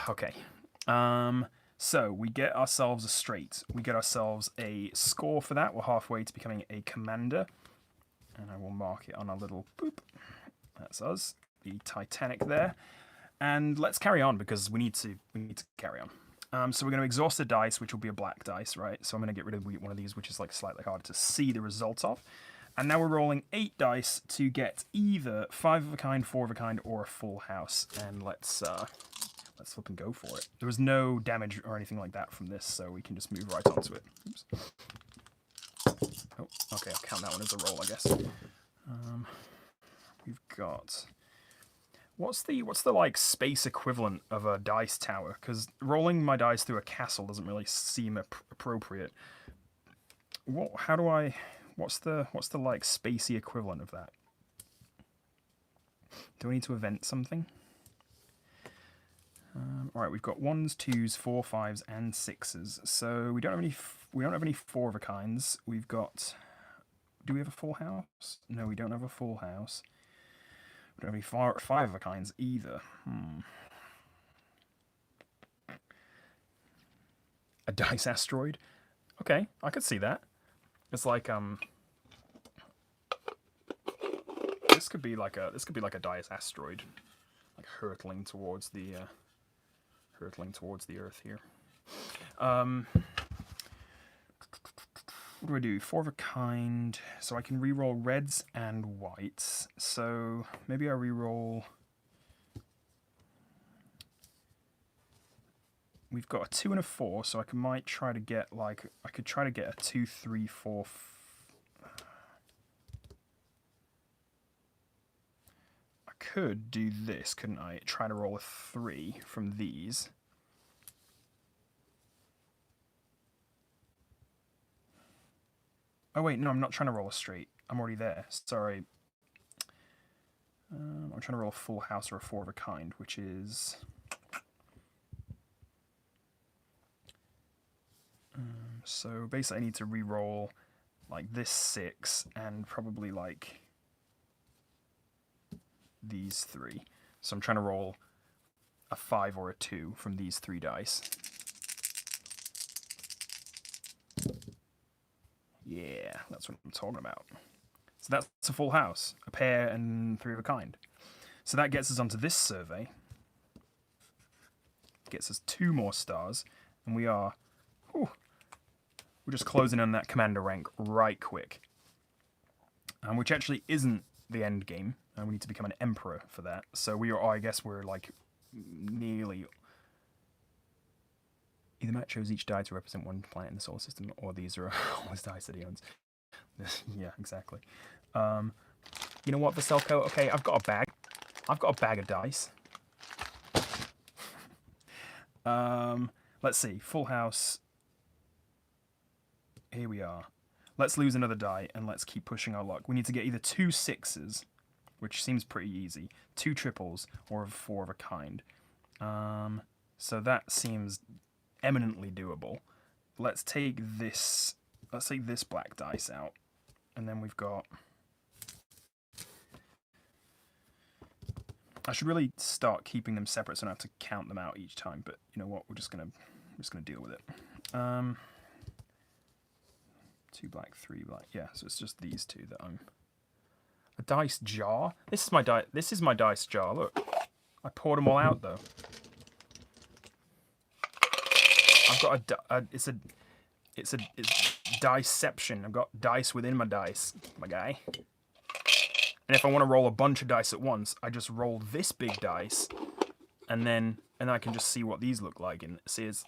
Okay. So we get ourselves a straight. We get ourselves a score for that. We're halfway to becoming a commander. And I will mark it on our little boop. That's us. The Titanic there. And let's carry on because we need to carry on. So we're going to exhaust the dice, which will be a black dice, right? So I'm going to get rid of one of these, which is like slightly harder to see the result of. And now we're rolling 8 dice to get either 5 of a kind, 4 of a kind, or a full house. And let's flip and go for it. There was no damage or anything like that from this, so we can just move right onto it. Oops. Oh, okay, I'll count that one as a roll, I guess. We've got... What's the like space equivalent of a dice tower? Because rolling my dice through a castle doesn't really seem appropriate. What's the like spacey equivalent of that? Do I need to event something? All right, we've got 1s, 2s, 4, 5s, and 6s. So we don't have any 4 of a kinds. We've got. Do we have a full house? No, we don't have a full house. We don't have any 5 of a kinds either. A dice asteroid. Okay, I could see that. It's like This could be like a dice asteroid, like hurtling towards the Earth here. What do I do? 4 of a kind, so I can re-roll reds and whites. So maybe I re-roll. we've got a 2 and a 4, so I might try to get like I could try to get a 2, 3, 4. I could do this, couldn't I? Try to roll a 3 from these. Oh wait, no, I'm not trying to roll a straight. I'm already there. Sorry. I'm trying to roll a full house or a 4 of a kind, which is. So basically I need to re-roll like this 6 and probably like these 3. So I'm trying to roll a 5 or a 2 from these 3 dice. Yeah, that's what I'm talking about. So that's a full house, a pair and 3 of a kind. So that gets us onto this survey. Gets us 2 more stars, and we are... Whew, we're just closing on that commander rank right quick. Which actually isn't the end game. We need to become an emperor for that. So we are, I guess we're like nearly... Either Matt chose each die to represent one planet in the solar system, or these are all his dice that he owns. Yeah, exactly. You know what, Vaselko? Okay, I've got a bag. I've got a bag of dice. Let's see. Full house. Here we are. Let's lose another die, and let's keep pushing our luck. We need to get either 2 6s, which seems pretty easy, 2 triples, or a 4 of a kind. So that seems eminently doable. Let's take this black dice out, and then we've got... I should really start keeping them separate so I don't have to count them out each time, but you know what, we're just gonna deal with it. 2 black, 3 black. Yeah, so it's just these 2 that I'm... A dice jar? This is my dice jar, look. I poured them all out though. I've got it's diceception. I've got dice within my dice, my guy. And if I want to roll a bunch of dice at once, I just roll this big dice, and then I can just see what these look like. And see, it's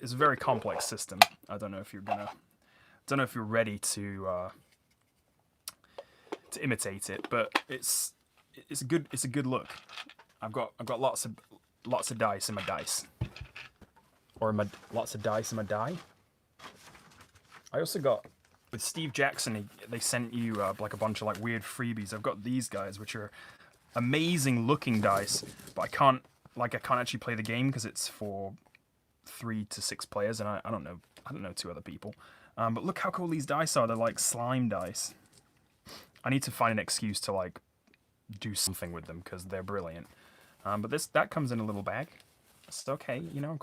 a very complex system. I don't know if you're ready to imitate it, but it's a good look. I've got lots of dice in my dice. Or lots of dice in my die. I also got, with Steve Jackson, they sent you like a bunch of like weird freebies. I've got these guys, which are amazing looking dice, but I can't actually play the game because it's for 3 to 6 players, and I don't know 2 other people. But look how cool these dice are. They're like slime dice. I need to find an excuse to like do something with them because they're brilliant. But that comes in a little bag. It's okay, you know.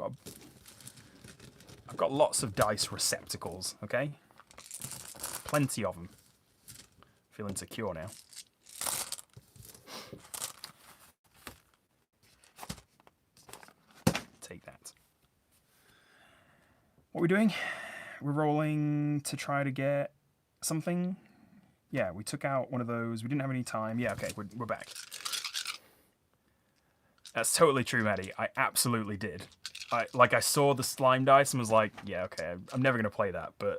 I've got lots of dice receptacles, okay? Plenty of them. Feeling secure now. Take that. What are we doing? We're rolling to try to get something. Yeah, we took out one of those. We didn't have any time. Yeah, okay, we're back. That's totally true, Maddie. I absolutely did. I saw the slime dice and was like, yeah, okay, I'm never gonna play that, but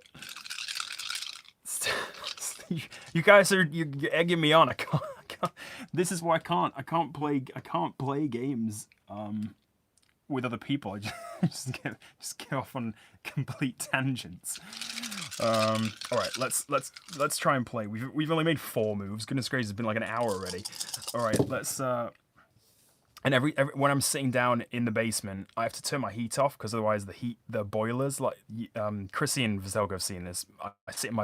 you guys you're egging me on. I can't. This is why I can't play games with other people. I just get off on complete tangents. All right, let's try and play. We've only made 4 moves. Goodness gracious, it's been like an hour already. All right, let's. And every when I'm sitting down in the basement, I have to turn my heat off because otherwise the boilers, like Chrissy and Vaselko have seen this. I sit in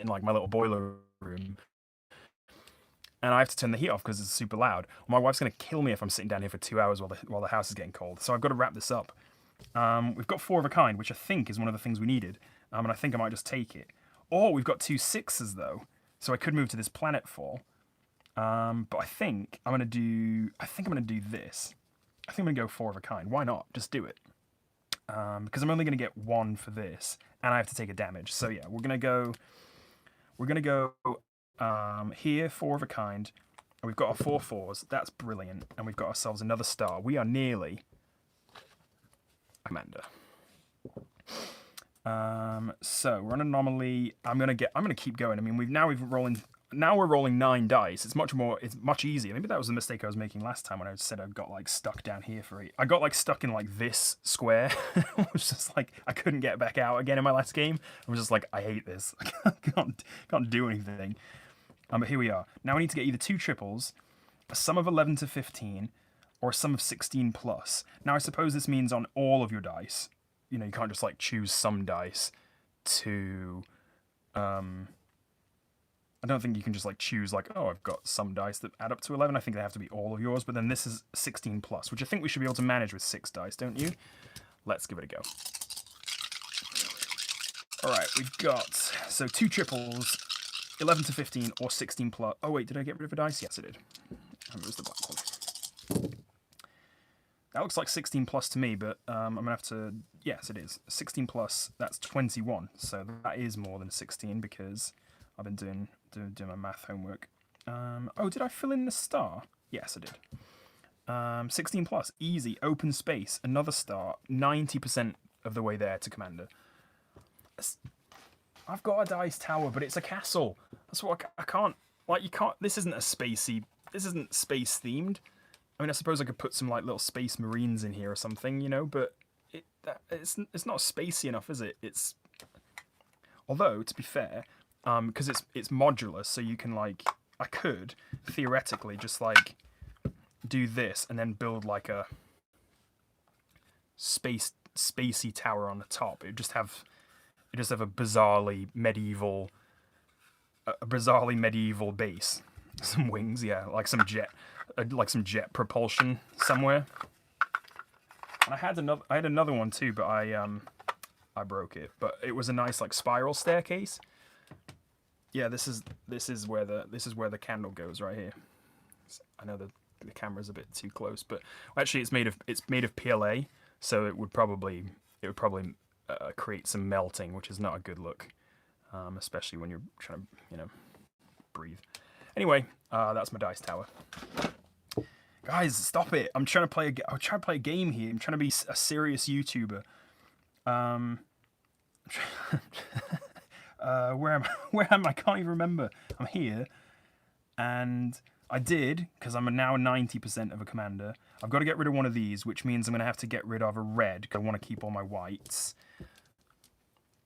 like my little boiler room, and I have to turn the heat off because it's super loud. My wife's gonna kill me if I'm sitting down here for 2 hours while the house is getting cold. So I've got to wrap this up. We've got 4 of a kind, which I think is one of the things we needed, and I think I might just take it. Or we've got 2 6s though, so I could move to this planetfall. But I think I'm gonna do this. I think I'm gonna go 4 of a kind. Why not? Just do it. Because I'm only gonna get 1 for this, and I have to take a damage. So yeah, we're gonna go here, 4 of a kind, and we've got our 4 4s. That's brilliant, and we've got ourselves another star. We are nearly commander. So we're on anomaly. I'm gonna keep going. I mean, we're rolling 9 dice. It's much easier. Maybe that was the mistake I was making last time when I said I got like stuck down here for 8. I got like stuck in like this square. It was just like I couldn't get back out again in my last game. I was just like, I hate this. I can't do anything. But here we are. Now we need to get either 2 triples, a sum of 11 to 15, or a sum of 16 plus. Now I suppose this means on all of your dice. You know, you can't just like choose some dice to I don't think you can just like choose like, oh, I've got some dice that add up to 11. I think they have to be all of yours, but then this is 16 plus, which I think we should be able to manage with 6 dice, don't you? Let's give it a go. All right, we've got, so 2 triples, 11 to 15 or 16 plus. Oh wait, did I get rid of a dice? Yes, I did. It was the black one. That looks like 16 plus to me, but I'm going to have to... Yes, it is. 16 plus, that's 21. So that is more than 16 because I've been doing my math homework. Oh, did I fill in the star? Yes, I did. 16 plus, easy, open space, another star, 90% of the way there to commander. I've got a dice tower, but it's a castle. That's what I can't... Like, you can't... This isn't a spacey... This isn't space themed. I mean, I suppose I could put some like little space marines in here or something, you know, but it's not spacey enough, is it? It's, although to be fair, because it's modular, so you can like, I could theoretically just like do this and then build like a spacey tower on the top. It just have a bizarrely medieval base, some wings, yeah, like some jet propulsion somewhere. And I had another one too, but I broke it. But it was a nice like spiral staircase. Yeah, this is where the candle goes right here. I know the camera's a bit too close, but actually it's made of PLA, so it would probably create some melting, which is not a good look, especially when you're trying to breathe. Anyway, that's my dice tower. Guys, stop it! I'm trying to play a game here. I'm trying to be a serious YouTuber. Where am I? I can't even remember. I'm here, and I did because I'm now 90% of a commander. I've got to get rid of one of these, which means I'm going to have to get rid of a red because I want to keep all my whites.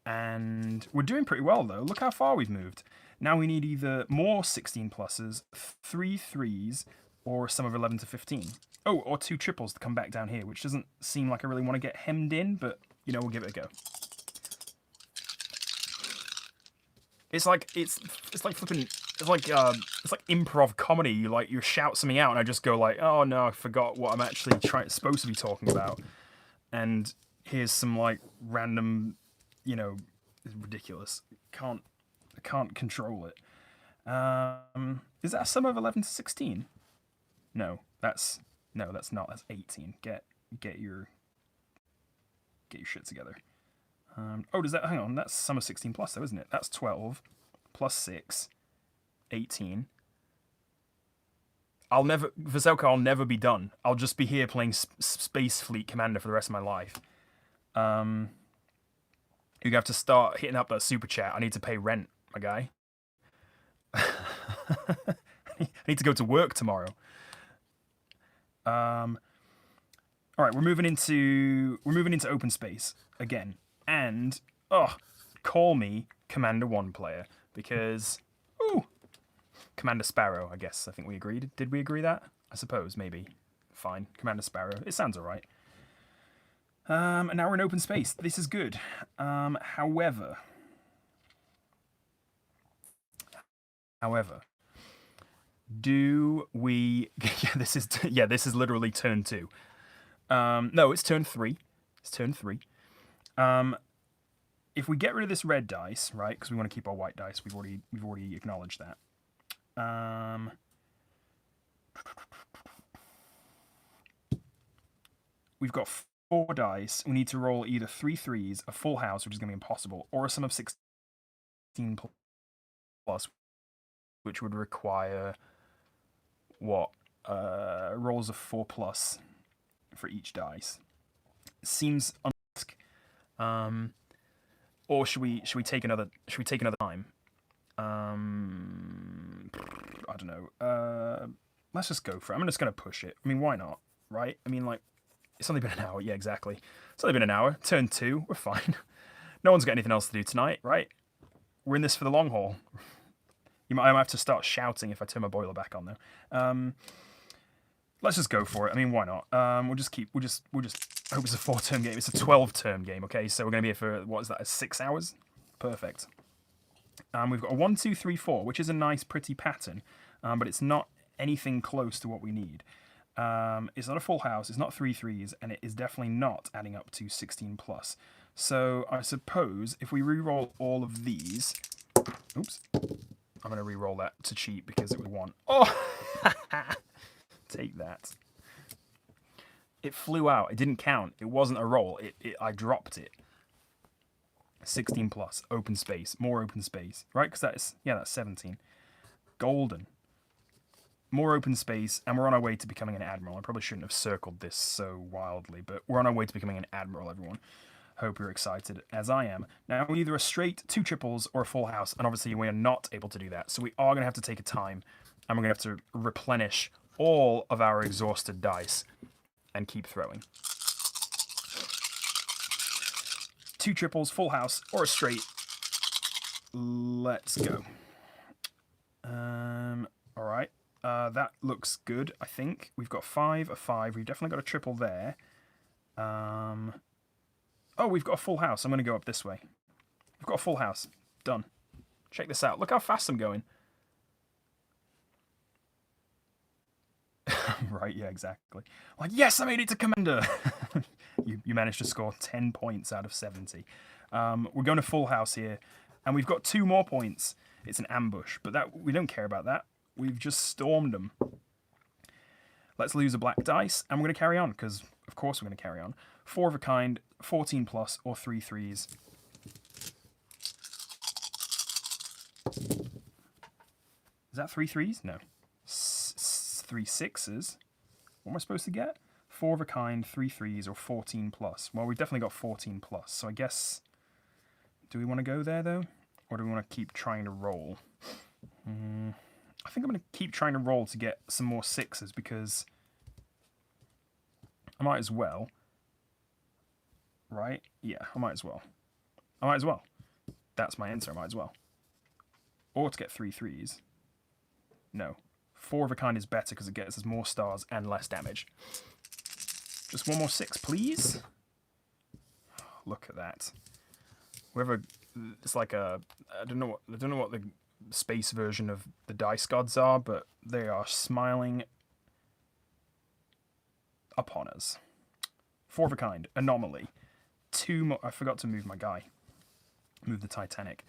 And we're doing pretty well though. Look how far we've moved. Now we need either more 16 pluses, 3 threes, or a sum of 11 to 15. Oh, or 2 triples to come back down here, which doesn't seem like I really want to get hemmed in, but you know, we'll give it a go. It's like improv comedy. You shout something out, and I just go like, oh no, I forgot what I'm actually supposed to be talking about, and here's some like random, it's ridiculous. I can't control it. Is that a sum of 11 to 16? No, that's not. That's 18. Get your shit together. Oh, does that? Hang on, that's sum of 16 plus though, isn't it? That's 12 plus 6, 18. Veselka, I'll never be done. I'll just be here playing Space Fleet Commander for the rest of my life. You have to start hitting up that super chat. I need to pay rent, my guy. I need to go to work tomorrow. All right, we're moving into open space again, and call me Commander 1 player because Commander Sparrow. I guess I think we agreed. Did we agree that? I suppose maybe. Fine, Commander Sparrow. It sounds alright. And now we're in open space. This is good. However, do we? This is literally turn 2. No, it's turn 3. It's turn 3. If we get rid of this red dice, right? Because we want to keep our white dice. We've already acknowledged that. We've got 4 dice. We need to roll either 3 threes, a full house, which is going to be impossible, or a sum of 16 plus, which would require what? Rolls of 4 plus for each dice. seems unrisk. Or should we take another time? I don't know. Let's just go for it. I'm just gonna push it. I mean, why not? Right? I mean, like, it's only been an hour. Yeah, exactly. It's only been an hour. Turn 2. We're fine. No one's got anything else to do tonight, right? We're in this for the long haul. I might have to start shouting if I turn my boiler back on, though. Let's just go for it. I mean, why not? We'll just I hope it's a 4-turn game. It's a 12-turn game, okay? So we're going to be here for, what is that, 6 hours? Perfect. We've got a 1, 2, 3, 4, which is a nice, pretty pattern, but it's not anything close to what we need. It's not a full house, it's not 3 threes, and it is definitely not adding up to 16 plus. So I suppose if we re-roll all of these... Oops. I'm going to re-roll that to cheat because it was 1. Oh! Take that. It flew out. It didn't count. It wasn't a roll. I dropped it. 16 plus. Open space. More open space. Right? Because that's 17. Golden. More open space. And we're on our way to becoming an admiral. I probably shouldn't have circled this so wildly, but we're on our way to becoming an admiral, everyone. Hope you're excited, as I am. Now, either a straight, 2 triples, or a full house. And obviously, we are not able to do that. So we are going to have to take a time. And we're going to have to replenish all of our exhausted dice and keep throwing. 2 triples, full house, or a straight. Let's go. All right. That looks good, I think. We've got 5, a 5. We've definitely got a triple there. Oh, we've got a full house. I'm going to go up this way. We've got a full house. Done. Check this out. Look how fast I'm going. Right, yeah, exactly. Like, yes, I made it to Commander! you managed to score 10 points out of 70. We're going to full house here, and we've got 2 more points. It's an ambush, but that we don't care about that. We've just stormed them. Let's lose a black dice, and we're going to carry on, because of course we're going to carry on. 4 of a kind, 14 plus, or 3 threes. Is that 3 threes? No. 3 sixes. What am I supposed to get? 4 of a kind, 3 threes, or 14 plus. Well, we've definitely got 14 plus, so I guess... Do we want to go there, though? Or do we want to keep trying to roll? I think I'm going to keep trying to roll to get some more 6s, because I might as well. Right? Yeah, I might as well. I might as well. That's my answer, I might as well. Or to get 3 threes. No. 4 of a kind is better because it gets us more stars and less damage. Just 1 more 6, please. Look at that. Whoever, it's like a, I don't know what the space version of the dice gods are, but they are smiling upon us. 4 of a kind, anomaly. 2 more. I forgot to move my guy. Move the Titanic.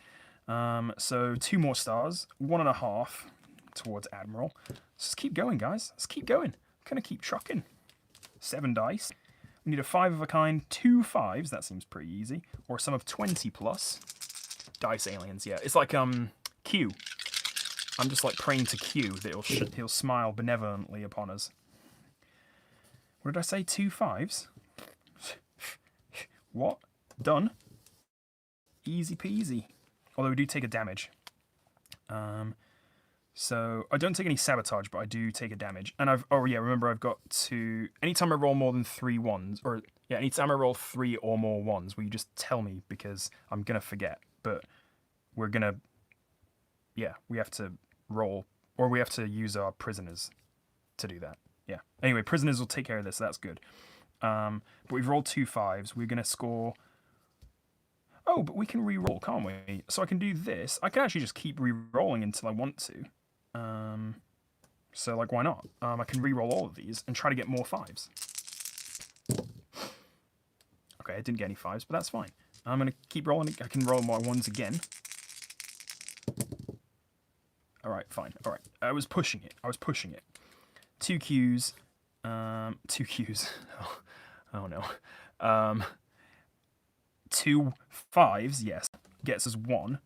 So 2 more stars. 1.5. Towards Admiral. Let's just keep going, guys. Let's keep going. I'm going to keep trucking. 7 dice. We need a 5 of a kind, 2 5s. That seems pretty easy. Or a sum of 20 plus. Dice aliens, yeah. It's like Q. I'm just like praying to Q that he'll smile benevolently upon us. What did I say? 2 5s? What? Done. Easy peasy. Although we do take a damage. So, I don't take any sabotage, but I do take a damage. And remember I've got to... Anytime I roll more than 3 ones, anytime I roll 3 or more ones, will you just tell me, because I'm going to forget. But we're going to... Yeah, we have to roll, or we have to use our prisoners to do that. Yeah. Anyway, prisoners will take care of this, so that's good. But we've rolled 2 5s. We're going to score... Oh, but we can re-roll, can't we? So I can do this. I can actually just keep re-rolling until I want to. So, like, why not? I can re-roll all of these and try to get more 5s. Okay, I didn't get any 5s, but that's fine. I'm going to keep rolling. I can roll my 1s again. Alright, fine. Alright. I was pushing it. 2 Qs. 2 Qs. Oh, no. 2 5s, yes. Gets us 1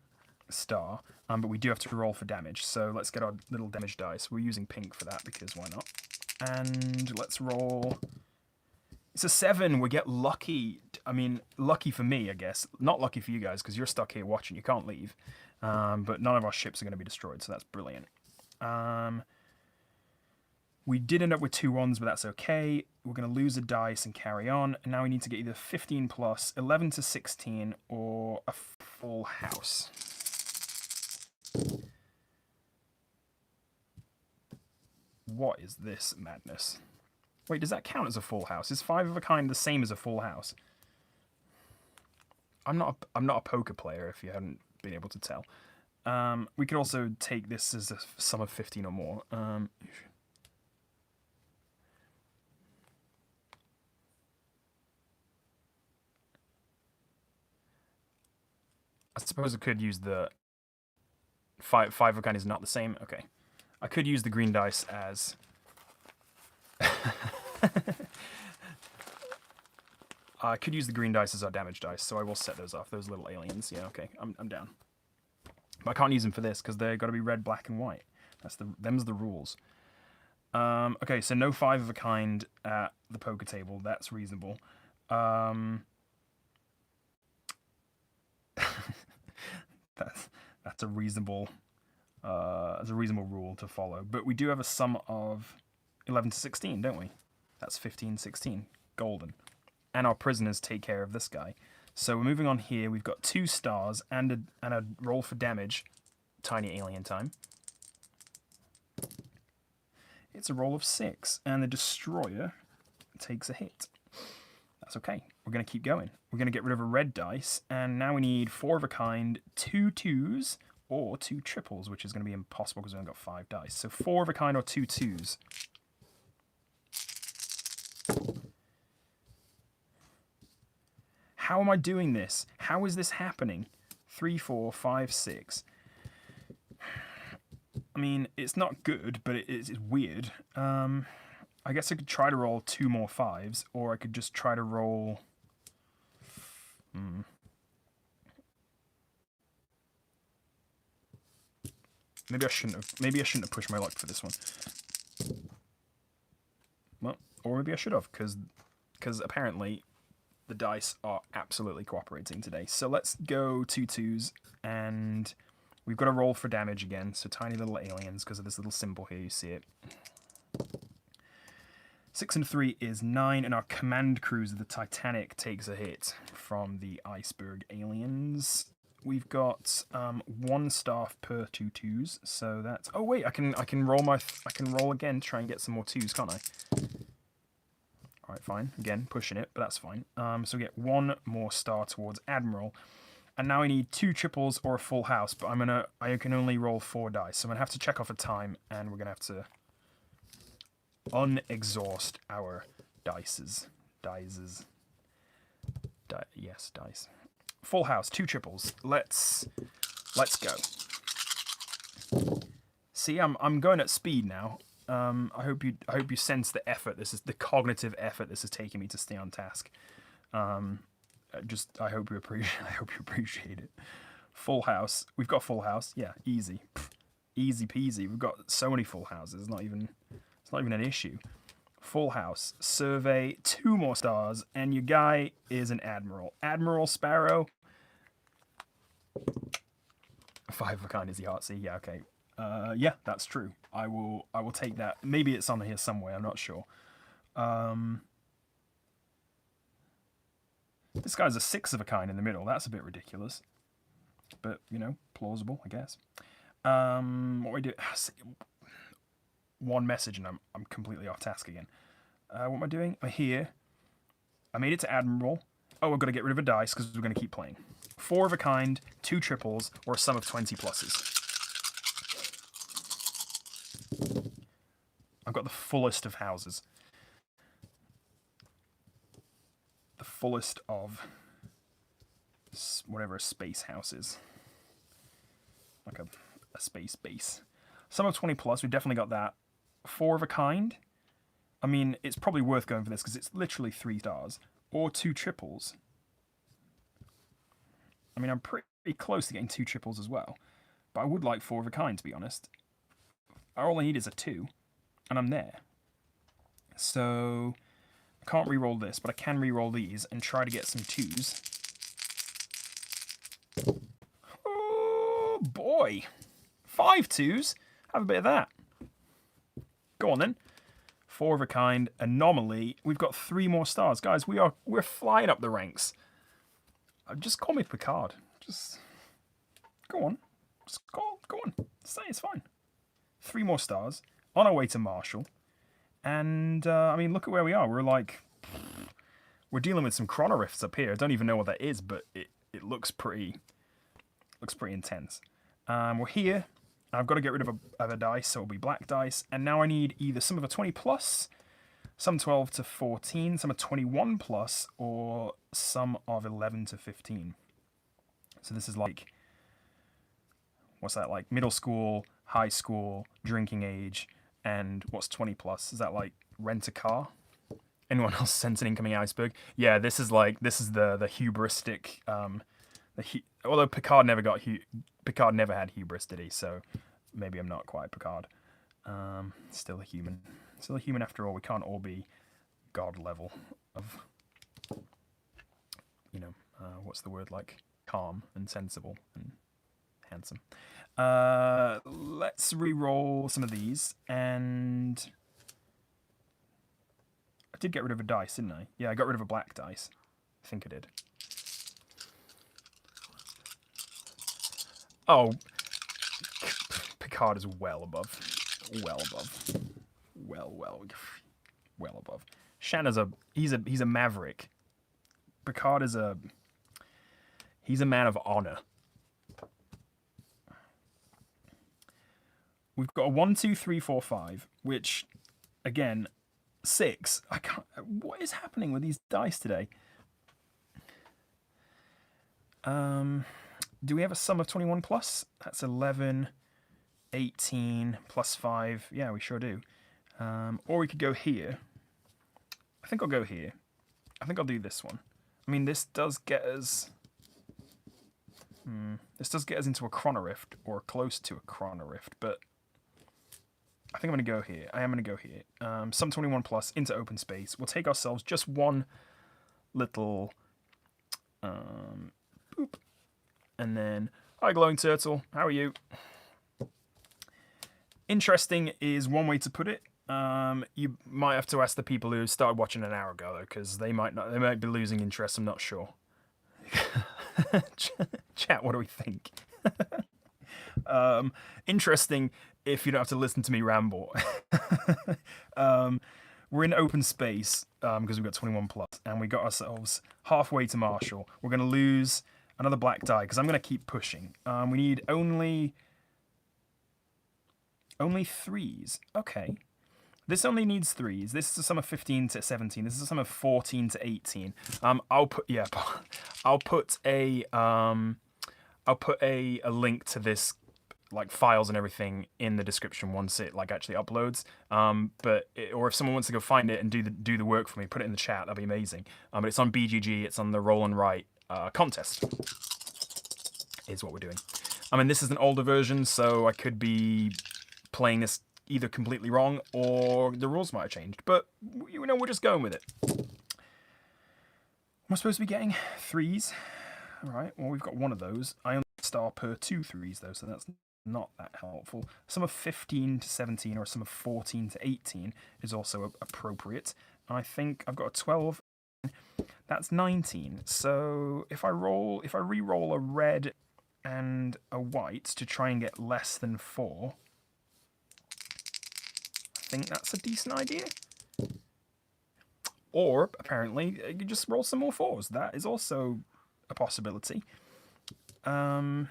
star. But we do have to roll for damage. So let's get our little damage dice. We're using pink for that because why not? And let's roll... It's a 7. We get lucky. I mean, lucky for me, I guess. Not lucky for you guys, because you're stuck here watching. You can't leave. But none of our ships are going to be destroyed, so that's brilliant. We did end up with 2 1s, but that's okay. We're going to lose a dice and carry on. And now we need to get either 15 plus, 11 to 16, or a full house. What is this madness? Wait, does that count as a full house? Is 5 of a kind the same as a full house? I'm not a poker player, if you hadn't been able to tell. We could also take this as a sum of 15 or more. I suppose I could use the 5 of a kind is not the same. Okay. I could use the green dice as... I could use the green dice as our damage dice, so I will set those off. Those little aliens. Yeah, okay. I'm down. But I can't use them for this, because they've got to be red, black, and white. Them's the rules. Okay, so no 5 of a kind at the poker table. That's reasonable. That's a reasonable rule to follow. But we do have a sum of 11 to 16, don't we? That's 15, 16. Golden. And our prisoners take care of this guy. So we're moving on here. We've got 2 stars and a roll for damage. Tiny alien time. It's a roll of 6, and the destroyer takes a hit. That's okay. We're going to keep going. We're going to get rid of a red dice, and now we need 4 of a kind, 2 2s, or 2 triples, which is going to be impossible because we've only got 5 dice. So 4 of a kind or 2 2s. How am I doing this? How is this happening? 3, 4, 5, 6. I mean, it's not good, but it's weird. I guess I could try to roll 2 more 5s, or I could just try to roll... Maybe I shouldn't have pushed my luck for this one. Well, or maybe I should have, because apparently the dice are absolutely cooperating today. So let's go 2 2s, and we've got to roll for damage again. So tiny little aliens, because of this little symbol here, you see it. 6 and 3 is 9, and our command cruiser, the Titanic, takes a hit from the iceberg aliens. We've got 1 staff per 2 2s, so that's... Oh wait, I can roll again to try and get some more 2s, can't I? All right, fine. Again, pushing it, but that's fine. So we get 1 more star towards Admiral, and now I need 2 triples or a full house, but I can only roll 4 dice, so I'm gonna have to check off a time, and we're gonna have to unexhaust our dices. Yes, dice. Full house, 2 triples. Let's go. See, I'm going at speed now. I hope you sense the effort. This is the cognitive effort this is taking me to stay on task. I hope you appreciate it. Full house. We've got full house. Yeah, easy. Easy peasy. We've got so many full houses. It's not even an issue. Full house. Survey. 2 more stars, and your guy is an admiral. Admiral Sparrow. 5 of a kind is the artsy. Yeah, okay. Yeah, that's true. I will take that. Maybe it's on here somewhere. I'm not sure. This guy's a 6 of a kind in the middle. That's a bit ridiculous, but plausible, I guess. What we do? 1 message, and I'm completely off task again. What am I doing? I'm here. I made it to Admiral. Oh, I've got to get rid of a dice because we're going to keep playing. 4 of a kind, 2 triples, or a sum of 20 pluses. I've got the fullest of houses. The fullest of whatever a space house is. Like a space base. Sum of 20 plus, we've definitely got that. 4 of a kind. I mean, it's probably worth going for this because it's literally 3 stars. Or 2 triples. I mean, I'm pretty close to getting 2 triples as well. But I would like 4 of a kind, to be honest. All I need is a 2. And I'm there. So, Can't re-roll this, but I can re-roll these and try to get some 2s. Oh, boy. 5 2s. Have a bit of that. Go on, then. 4 of a kind. Anomaly. We've got 3 more stars. Guys, we're flying up the ranks. Just call me Picard. Just go on. Just go on. Say it's fine. 3 more stars. On our way to Marshall. And, I mean, look at where we are. We're dealing with some chronorifts up here. I don't even know what that is, but it looks pretty intense. We're here. I've got to get rid of a dice, so it'll be black dice. And now I need either some of a 20 plus, some 12 to 14, some of 21 plus, or some of 11 to 15. So this is like, what's that, like middle school, high school, drinking age, and what's 20 plus? Is that like rent a car? Anyone else sense an incoming iceberg? Yeah, this is the hubristic, although Picard never had hubris, did he? So maybe I'm not quite Picard. Still a human after all. We can't all be God level of, what's the word, like calm and sensible and handsome. Let's re-roll some of these, and I did get rid of a dice, didn't I? Yeah, I got rid of a black dice. I think I did. Oh, Picard is well above. Well above. Shanna's he's a maverick. Picard is he's a man of honor. We've got a 1, 2, 3, 4, 5, which, again, 6. I can't. What is happening with these dice today? Do we have a sum of 21 plus? That's 11, 18 plus 5. Yeah, we sure do. Or we could go here. I think I'll go here. I think I'll do this one. I mean, this does get us. This does get us into a chronorift, or close to a chronorift, but I think I'm going to go here. I am going to go here. Sum 21 plus into open space. We'll take ourselves just one little boop. And then, hi glowing turtle, how are you? Interesting is one way to put it. You might have to ask the people who started watching an hour ago, though, because they might be losing interest. I'm not sure. Chat, what do we think? Interesting if you don't have to listen to me ramble. We're in open space because we've got 21 plus, and we got ourselves halfway to Marshall. We're going to lose another black die because I'm going to keep pushing. We need only 3s. Okay. This only needs 3s. This is a sum of 15 to 17. This is a sum of 14 to 18. I'll put a link to this, like files and everything, in the description once it like actually uploads. Or if someone wants to go find it and do the work for me, put it in the chat. That'd be amazing. But it's on BGG. It's on the Roll and Write Contest. Is what we're doing. I mean, this is an older version, so I could be playing this either completely wrong or the rules might have changed. But we're just going with it. Am I supposed to be getting 3s? All right. Well, we've got one of those. I only star per 2 3s though, so that's not that helpful. Some of 15 to 17 or some of 14 to 18 is also appropriate. I think I've got a 12. That's 19. So if I re-roll a red and a white to try and get less than 4, I think that's a decent idea. Or apparently you just roll some more 4s. That is also a possibility. I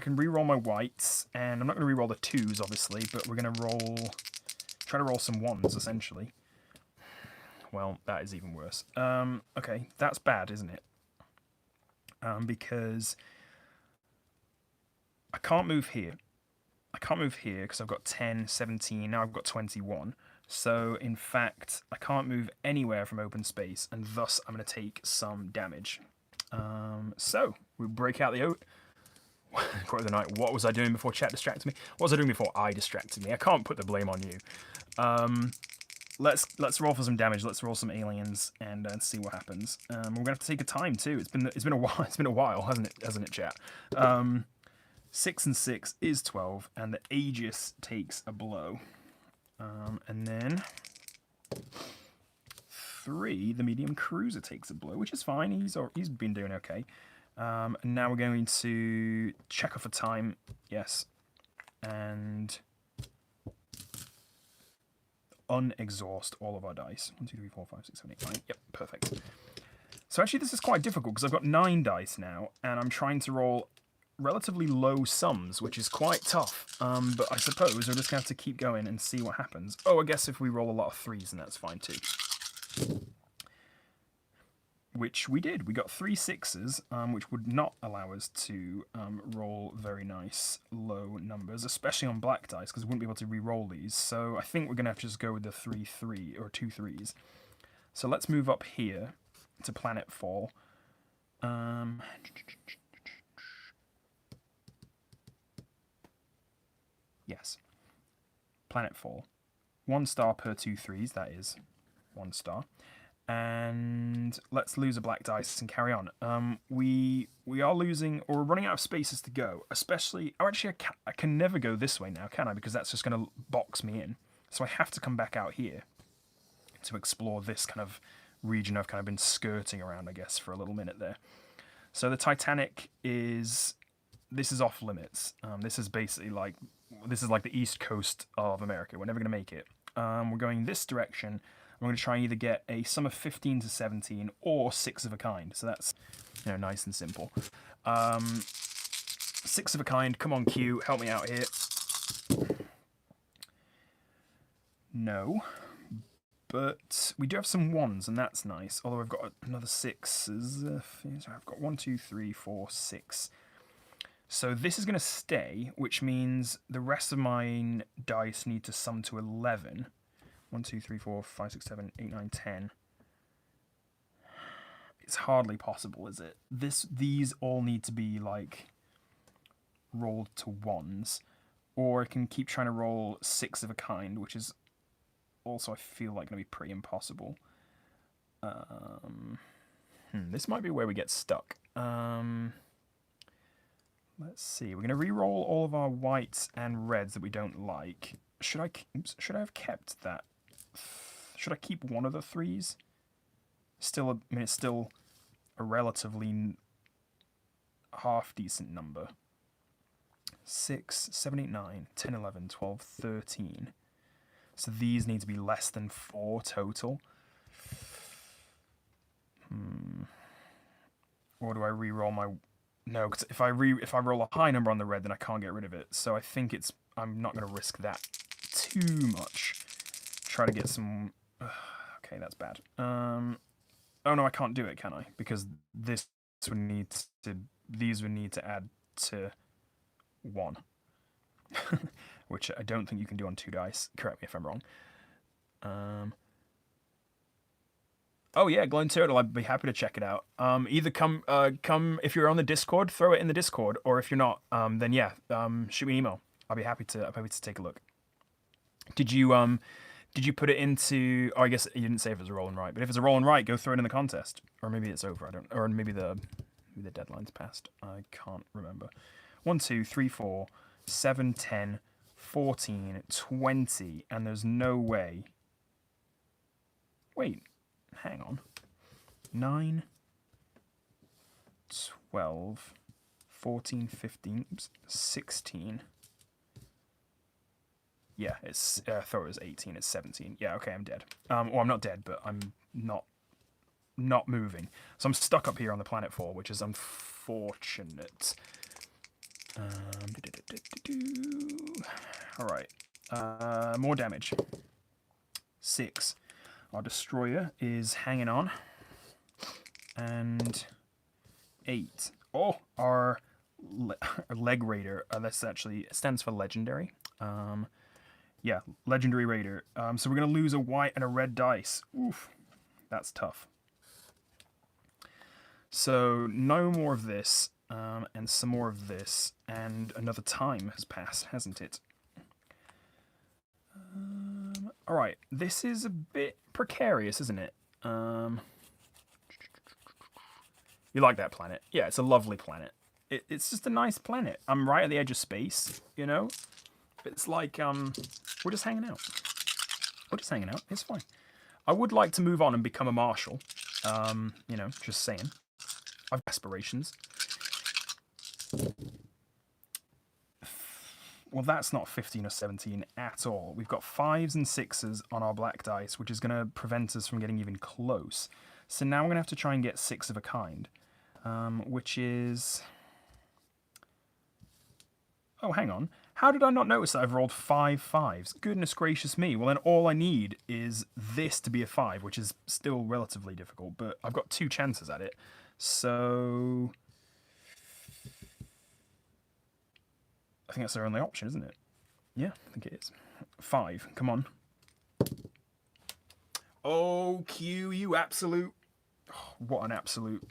can re-roll my whites, and I'm not going to re-roll the 2s, obviously, but we're going to try to roll some 1s, essentially. Well, that is even worse. Okay, that's bad, isn't it? Because I can't move here. I can't move here because I've got 10, 17, now I've got 21. So, in fact, I can't move anywhere from open space, and thus I'm going to take some damage. So, we break out the oath. Quote of the night, what was I doing before chat distracted me? What was I doing before I distracted me? I can't put the blame on you. let's roll for some damage. Let's roll some aliens and see what happens. We're gonna have to take a time too. It's been a while. It's been a while, hasn't it, chat? 6 and 6 is 12, and the Aegis takes a blow. And then 3, the medium cruiser takes a blow, which is fine. He's been doing okay. And now we're going to check off a time. Yes, and unexhaust all of our dice. 1, 2, 3, 4, 5, 6, 7, 8, 9. Yep, perfect. So actually this is quite difficult because I've got 9 dice now, and I'm trying to roll relatively low sums, which is quite tough. But I suppose we're just going to have to keep going and see what happens. Oh, I guess if we roll a lot of 3s, then that's fine too. Which we did. We got 3 6s, which would not allow us to roll very nice low numbers, especially on black dice, because we wouldn't be able to re-roll these. So I think we're going to have to just go with the 3 3 or 2 3s. So let's move up here to planetfall. Yes, planetfall. 1 star per 2 3s. That is 1 star. And let's lose a black dice and carry on. We are losing, or we're running out of spaces to go. Especially, oh, actually, I can never go this way now, can I? Because that's just going to box me in. So I have to come back out here to explore this kind of region I've kind of been skirting around, I guess, for a little minute there. So the Titanic this is off limits. This is basically like the east coast of America. We're never going to make it. We're going this direction. I'm going to try and either get a sum of 15 to 17 or 6 of a kind. So that's, nice and simple. 6 of a kind. Come on, Q. Help me out here. No. But we do have some 1s, and that's nice. Although I've got another 6s. I've got 1, 2, 3, 4, 6. So this is going to stay, which means the rest of my dice need to sum to 11. 1, 2, 3, 4, 5, 6, 7, 8, 9, 10. It's hardly possible, is it? These all need to be, like, rolled to 1s. Or I can keep trying to roll 6 of a kind, which is also, I feel like, going to be pretty impossible. This might be where we get stuck. Let's see. We're going to re-roll all of our whites and reds that we don't like. Should I have kept that? Should I keep one of the 3s? It's still a relatively half decent number. 6, 7, 8, 9, 10, 11, 12, 13. So these need to be less than 4 total. Or do I re-roll my... No, because if I roll a high number on the red, then I can't get rid of it. So I think I'm not going to risk that too much. Try to get some... Okay, that's bad. Oh no, I can't do it, can I? Because these would need to add to 1. Which I don't think you can do on 2 dice. Correct me if I'm wrong. Oh yeah, Glowing Turtle, I'd be happy to check it out. Either come if you're on the Discord, throw it in the Discord, or if you're not, then yeah, shoot me an email. I'll be happy to take a look. Did you put it into? Oh, I guess you didn't say if it was a roll and write, but if it's a roll and write, go throw it in the contest, or maybe it's over. Or maybe the deadline's passed. I can't remember. 1, 2, 3, 4, 7, 10, 14, 20, and there's no way. Wait, hang on. 9, 12, 14, 15, 16. Yeah, it's throw it as 18. It's 17. Yeah, okay, I'm dead. Well, I'm not dead, but I'm not moving. So I'm stuck up here on the planet 4, which is unfortunate. All right. More damage. 6. Our destroyer is hanging on. And 8. Oh, our leg raider. That's actually stands for legendary. Yeah, legendary raider. So we're gonna lose a white and a red dice. Oof, that's tough. So no more of this, and some more of this, and another time has passed, hasn't it? All right, this is a bit precarious, isn't it? You like that planet? Yeah, it's a lovely planet. It's just a nice planet. I'm right at the edge of space, you know? It's like, we're just hanging out. We're just hanging out. It's fine. I would like to move on and become a marshal. You know, just saying. I've aspirations. Well, that's not 15 or 17 at all. We've got 5s and 6s on our black dice, which is going to prevent us from getting even close. So now we're going to have to try and get 6 of a kind, which is... Oh, hang on. How did I not notice that I've rolled 5 5s? Goodness gracious me. Well, then all I need is this to be a 5, which is still relatively difficult, but I've got 2 chances at it. So... I think that's our only option, isn't it? Yeah, I think it is. 5, come on. Oh, Q, you absolute... Oh, what an absolute...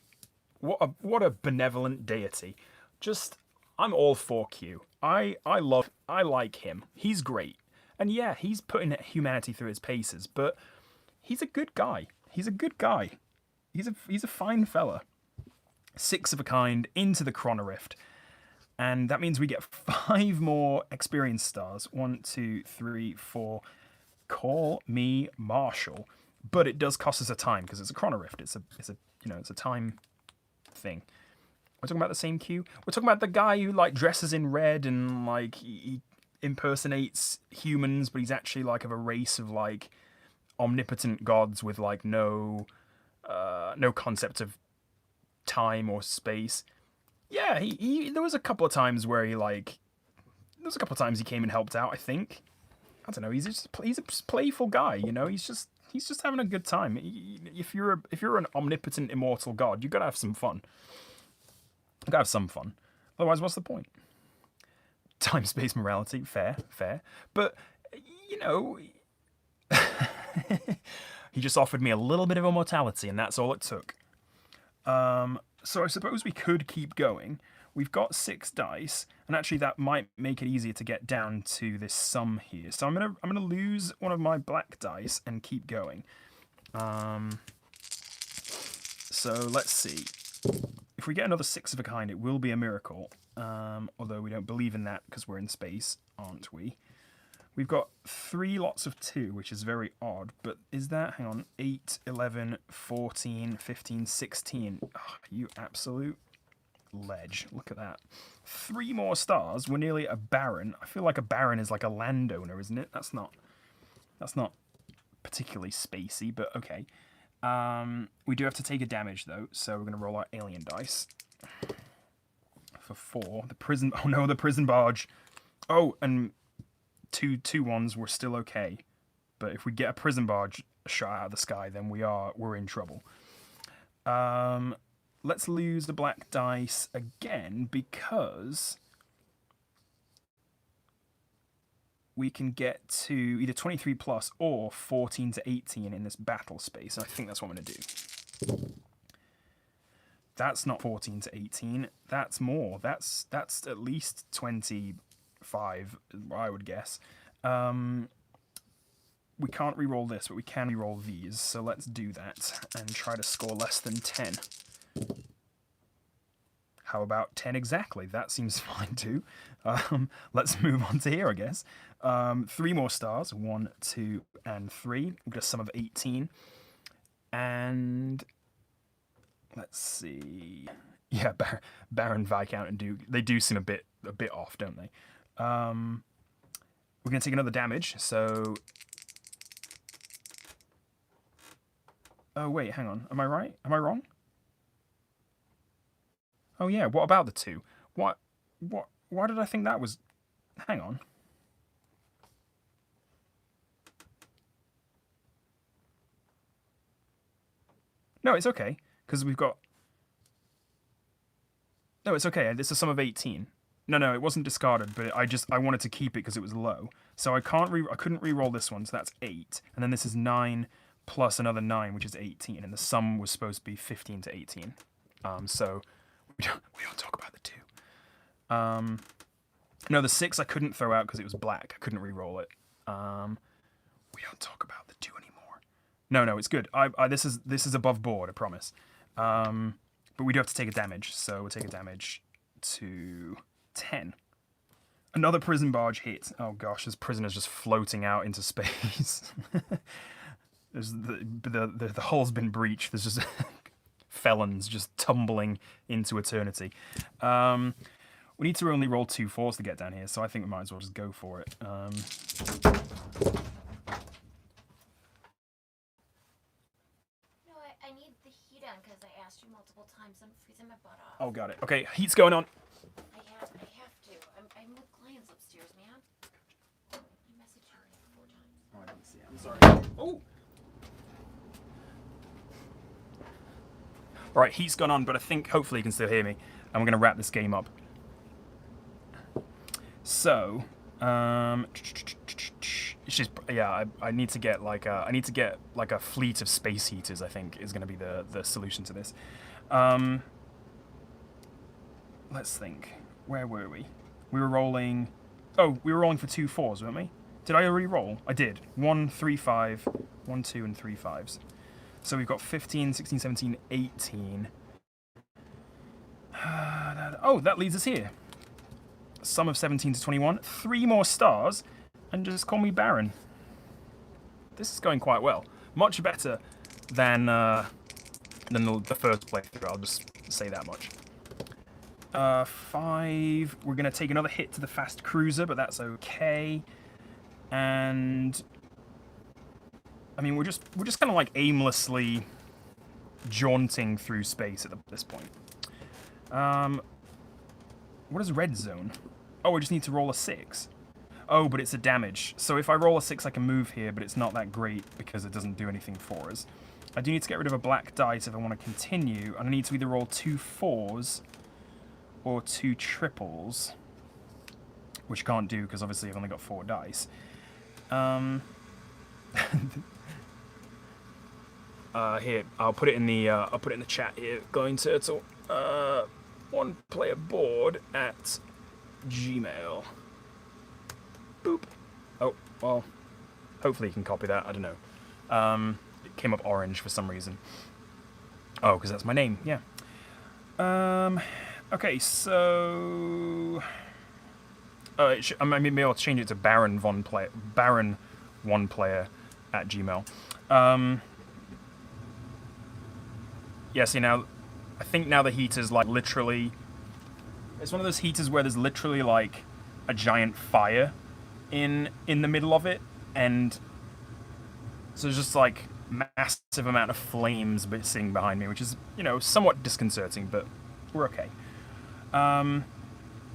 What a benevolent deity. Just, I'm all for Q. I like him. He's great. And yeah, he's putting humanity through its paces, but he's a good guy. He's a good guy. He's a fine fella. 6 of a kind into the Chrono Rift. And that means we get 5 more experience stars. 1, 2, 3, 4. Call me Marshall. But it does cost us a time because it's a Chrono Rift. It's a time thing. We're talking about the same queue. We're talking about the guy who like dresses in red and like he impersonates humans, but he's actually like of a race of like omnipotent gods with like no concept of time or space. Yeah, he there was a couple of times where he came and helped out, I think. I don't know, he's a playful guy, you know, he's just having a good time. If you're an omnipotent immortal god, you gotta have some fun. You gotta have some fun. Otherwise, what's the point? Time, space, morality, fair. But, you know, he just offered me a little bit of immortality, and that's all it took. So I suppose we could keep going. We've got 6 dice, and actually that might make it easier to get down to this sum here. So I'm gonna lose one of my black dice and keep going. So let's see. If we get another 6 of a kind, it will be a miracle. Although we don't believe in that because we're in space, aren't we? We've got 3 lots of 2, which is very odd. But is that, hang on, 8, 11, 14, 15, 16. Oh, you absolute ledge. Look at that. 3 more stars. We're nearly a baron. I feel like a baron is like a landowner, isn't it? That's not particularly spacey, but okay. We do have to take a damage, though, so we're going to roll our alien dice. For 4. The prison... Oh, no, the prison barge. Oh, and... two ones, we're still okay. But if we get a prison barge shot out of the sky, then we're in trouble. Let's lose the black dice again because we can get to either 23 plus or 14 to 18 in this battle space. I think that's what I'm going to do. That's not 14 to 18. That's more. That's at least 25, I would guess. We can't reroll this, but we can reroll these. So let's do that and try to score less than 10. How about 10 exactly? That seems fine too. Let's move on to here, I guess. 3 more stars. 1, 2, and 3. We've got a sum of 18. And let's see. Yeah, Baron, Viscount, and Duke. They do seem a bit off, don't they? We're going to take another damage, so... Oh, wait, hang on. Am I right? Am I wrong? Oh, yeah, what about the 2? Why did I think that was... Hang on. No, it's okay, because we've got... No, it's okay, it's a sum of 18. No, it wasn't discarded, but I wanted to keep it because it was low. So I couldn't re-roll this one, so that's 8. And then this is 9 plus another 9, which is 18, and the sum was supposed to be 15 to 18. So we don't talk about the 2. No, the 6 I couldn't throw out because it was black. I couldn't re-roll it. We don't can't talk about the 2 anymore. No, it's good. This is above board, I promise. But we do have to take a damage, so we'll take a damage to 10. Another prison barge hit. Oh gosh, this prisoner's just floating out into space. There's the hull's been breached. There's just felons just tumbling into eternity. We need to only roll 2 4s to get down here, so I think we might as well just go for it. No, I need the heat on because I asked you multiple times. I'm freezing my butt off. Oh, got it. Okay, heat's going on. I have to. I'm with clients upstairs, man. I messaged you like 4 times. Oh, I didn't see it. I'm sorry. Oh! Alright, heat's gone on, but I think hopefully you can still hear me. And we're going to wrap this game up. So, it's just, yeah, I need to get like a fleet of space heaters, I think, is going to be the solution to this. Let's think. Where were we? We were rolling... Oh, we were rolling for 2 4s, weren't we? Did I already roll? I did. 1, 3, 5. 1, 2, and 3 5s. So we've got 15, 16, 17, 18. Oh, that leads us here. Sum of 17 to 21. 3 more stars, and just call me Baron. This is going quite well. Much better than the first playthrough, I'll just say that much. 5. We're going to take another hit to the fast cruiser, but that's okay. And I mean, we're just kind of like aimlessly jaunting through space at this point. What is red zone? Oh, I just need to roll a 6. Oh, but it's a damage. So if I roll a 6, I can move here, but it's not that great because it doesn't do anything for us. I do need to get rid of a black dice if I want to continue, and I need to either roll 2 4s or 2 triples, which I can't do because obviously I've only got 4 dice. Here, I'll put it in the chat here. Going Turtle, 1 player board at Gmail. Boop. Oh, well, hopefully you can copy that. I don't know. It came up orange for some reason. Oh, because that's my name. Yeah. Okay, so maybe I'll change it to Baron 1 player at Gmail. Yeah, see now, I think now the heater's like literally, it's one of those heaters where there's literally like a giant fire in the middle of it, and so there's just like massive amount of flames sitting behind me, which is, you know, somewhat disconcerting, but we're okay.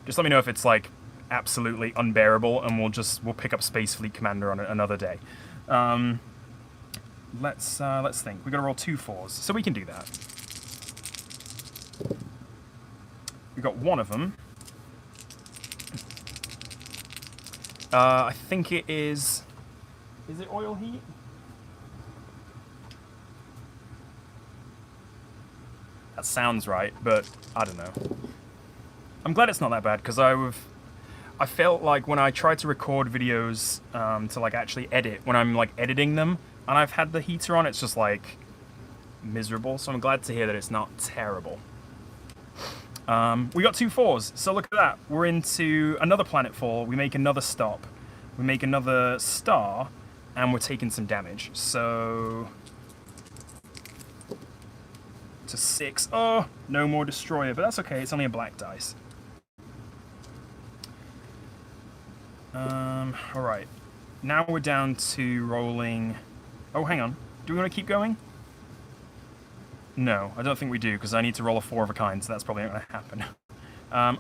Just let me know if it's like absolutely unbearable, and we'll pick up Space Fleet Commander on another day. Let's think. We gotta roll 2 4s, so we can do that. We got 1 of them. I think it is. Is it oil heat? That sounds right, but I don't know. I'm glad it's not that bad, because I felt like when I tried to record videos to like actually edit, when I'm like editing them and I've had the heater on, it's just like miserable. So I'm glad to hear that it's not terrible. We got 2 4s, so look at that. We're into another planetfall. We make another stop. We make another star, and we're taking some damage. So to 6. Oh, no more destroyer, but that's okay. It's only a black dice. All right. Now we're down to rolling. Oh, hang on. Do we want to keep going? No, I don't think we do, because I need to roll a 4 of a kind, so that's probably not going to happen.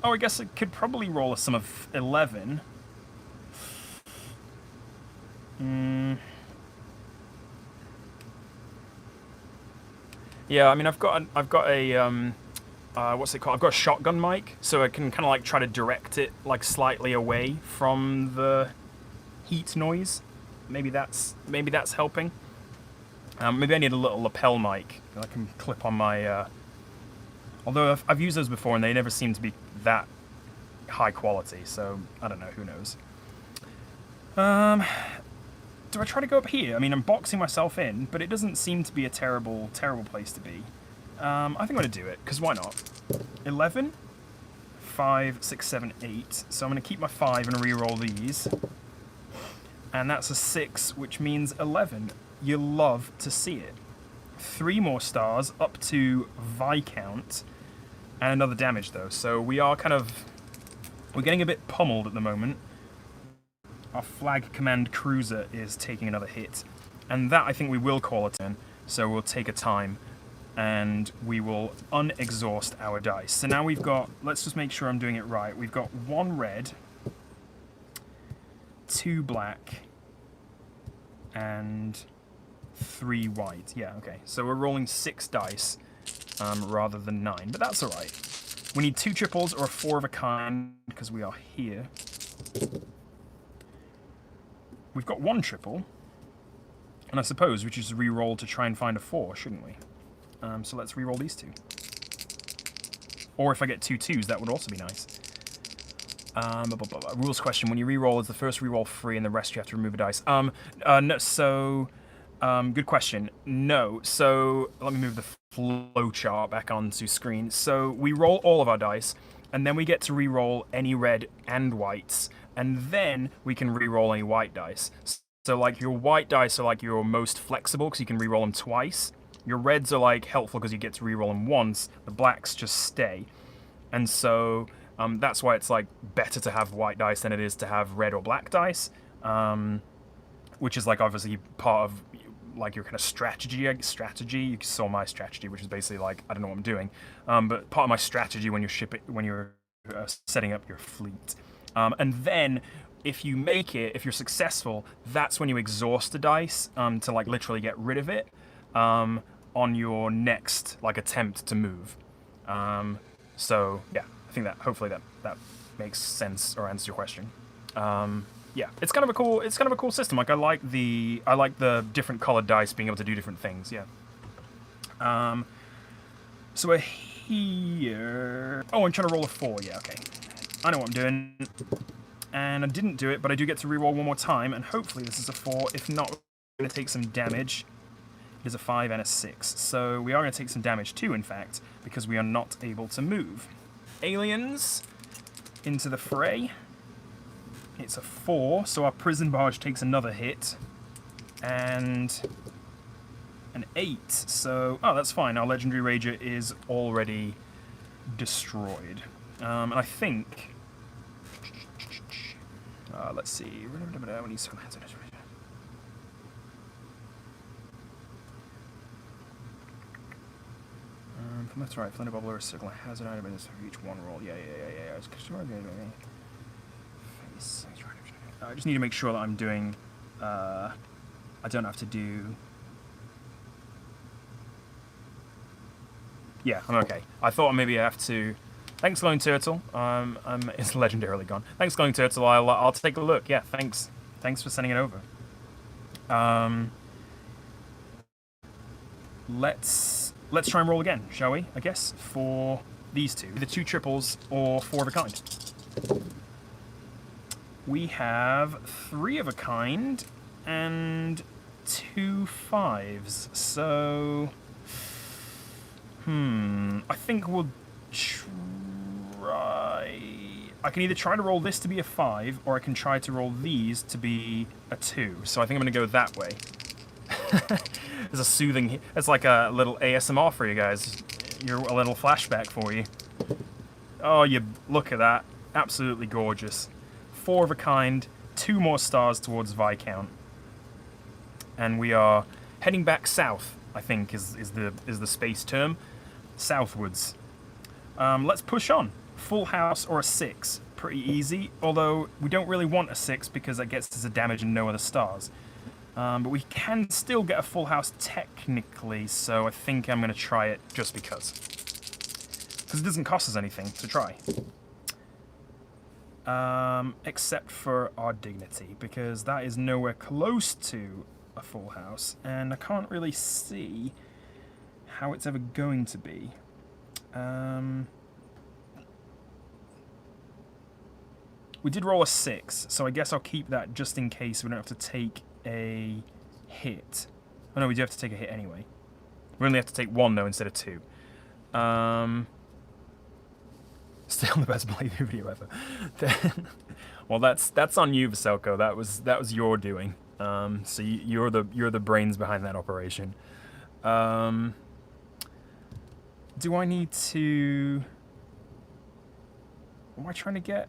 Oh, I guess it could probably roll a sum of 11. Yeah, I mean, I've got a what's it called? I've got a shotgun mic, so I can kind of like try to direct it like slightly away from the heat noise. Maybe that's helping. Maybe I need a little lapel mic that I can clip on my... although I've used those before and they never seem to be that high quality, so I don't know, who knows. do I try to go up here? I mean, I'm boxing myself in, but it doesn't seem to be a terrible, terrible place to be. I think I'm going to do it, because why not? 11, 5, 6, 7, 8. So I'm going to keep my 5 and re-roll these. And that's a 6, which means 11. You love to see it. 3 more stars, up to Viscount. And another damage, though. So we are kind of... We're getting a bit pummeled at the moment. Our Flag Command Cruiser is taking another hit. And that, I think, we will call a turn. So we'll take a time. And we will unexhaust our dice. So now we've got... Let's just make sure I'm doing it right. We've got 1 red, 2 black, and 3 white. Yeah, okay. So we're rolling 6 dice rather than 9. But that's alright. We need 2 triples or a 4 of a kind, because we are here. We've got 1 triple. And I suppose we should just re-roll to try and find a 4, shouldn't we? So let's re-roll these 2. Or if I get 2 2s, that would also be nice. Rules question. When you re-roll, is the first re-roll free and the rest you have to remove a dice? No, so... good question. No. So let me move the flow chart back onto screen. So we roll all of our dice, and then we get to re-roll any red and whites, and then we can re-roll any white dice. So like your white dice are like your most flexible because you can re-roll them twice. Your reds are like helpful because you get to re-roll them once. The blacks just stay, and so that's why it's like better to have white dice than it is to have red or black dice, which is like obviously part of like your kind of strategy. You saw my strategy, which is basically like I don't know what I'm doing, but part of my strategy when you're setting up your fleet, and then if you make it, if you're successful, that's when you exhaust the dice to like literally get rid of it on your next like attempt to move. So yeah, I think that hopefully that makes sense or answers your question. Yeah, it's kind of a cool system. Like I like the different colored dice being able to do different things. Yeah. So we're here. Oh, I'm trying to roll a 4. Yeah, okay. I know what I'm doing. And I didn't do it, but I do get to reroll 1 more time, and hopefully this is a 4. If not, we're going to take some damage. It is a 5 and a 6. So we are going to take some damage too, in fact, because we are not able to move. Aliens into the fray. It's a 4, so our prison barge takes another hit. And an 8, so... Oh, that's fine. Our legendary rager is already destroyed. And I think... let's see. We need some... From left to right, Flinty Bubbler, Circle, Hazard item, and for each 1 roll. Yeah. I just need to make sure that I'm doing... I don't have to do... Yeah, I'm okay. I thought maybe I have to... Thanks, Glowing Turtle. It's legendarily gone. Thanks, Glowing Turtle. I'll take a look. Yeah, thanks. Thanks for sending it over. Let's try and roll again, shall we? I guess for these 2, the 2 triples or 4 of a kind. We have 3 of a kind and 2 5s. So, I think we'll try... I can either try to roll this to be a 5, or I can try to roll these to be a 2. So I think I'm going to go that way. It's a soothing... It's like a little ASMR for you guys. A little flashback for you. Oh, you look at that. Absolutely gorgeous. 4 of a kind, 2 more stars towards Viscount. And we are heading back south, I think, is the space term. Southwards. Let's push on. Full house or a 6. Pretty easy, although we don't really want a 6 because that gets us a damage and no other stars. But we can still get a full house technically, so I think I'm going to try it just because. Because it doesn't cost us anything to try. Except for our dignity, because that is nowhere close to a full house, and I can't really see how it's ever going to be. We did roll a 6, so I guess I'll keep that just in case we don't have to take a hit. Oh no, we do have to take a hit anyway. We only have to take one though instead of two. Still the best playthrough video ever. Well, that's on you, Vaselko. That was your doing. So you're the brains behind that operation. Do I need to? Am I trying to get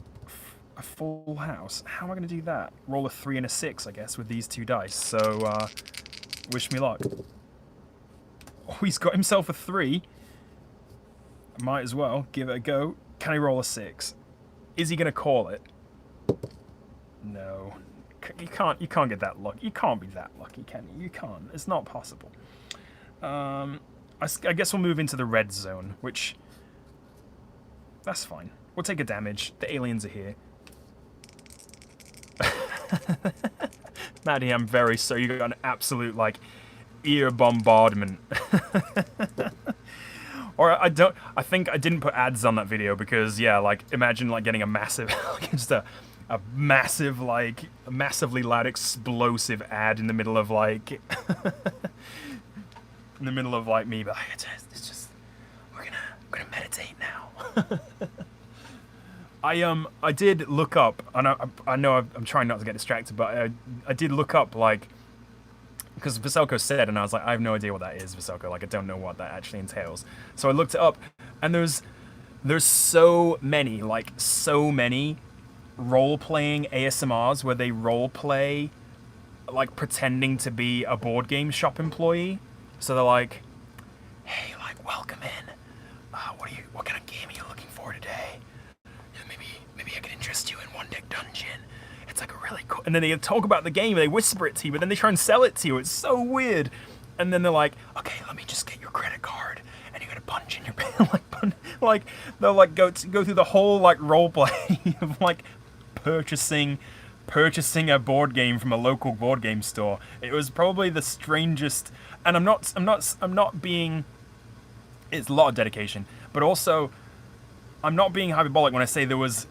a full house? How am I going to do that? Roll a 3 and a 6, I guess, with these two dice. So, wish me luck. Oh, he's got himself a 3. Might as well give it a go. Can I roll a 6? Is he going to call it? No. You can't get that lucky. You can't be that lucky, can you? You can't. It's not possible. I guess we'll move into the red zone, which... That's fine. We'll take a damage. The aliens are here. Maddie, I'm very sorry. You got an absolute, like, ear bombardment. Or I think I didn't put ads on that video because, yeah, like, imagine, like, getting a massive, just a massive, like, a massively loud explosive ad in the middle of, like, in the middle of, like, me, but it's just, we're gonna meditate now. I did look up, and I know I'm trying not to get distracted, but I did look up, like, because Vaselko said, and I was like, I have no idea what that is, Vaselko. Like, I don't know what that actually entails. So I looked it up, and there's so many role-playing ASMRs where they role-play, like, pretending to be a board game shop employee. So they're like, hey, like, welcome in. What kind of game are you looking for today? Maybe I can interest you in One Deck Dungeon. It's like a really cool... And then they talk about the game, and they whisper it to you, but then they try and sell it to you. It's so weird. And then they're like, okay, let me just get your credit card, and you're gonna punch in your... like, they'll, like, go through the whole, like, roleplay of, like, purchasing a board game from a local board game store. It was probably the strangest... And I'm not being... It's a lot of dedication, but also, I'm not being hyperbolic when I say there was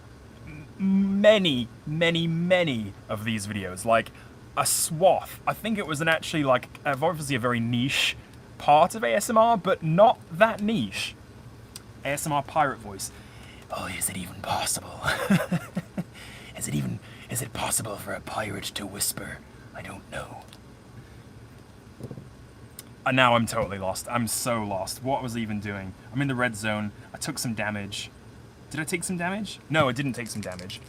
many of these videos, like a swath. I think it was actually like obviously a very niche part of ASMR, but not that niche. ASMR pirate voice. Oh, is it even possible? Is it possible for a pirate to whisper? I don't know. And now I'm totally lost. I'm so lost. What was I even doing? I'm in the red zone. I took some damage. Did I take some damage? No, I didn't take some damage.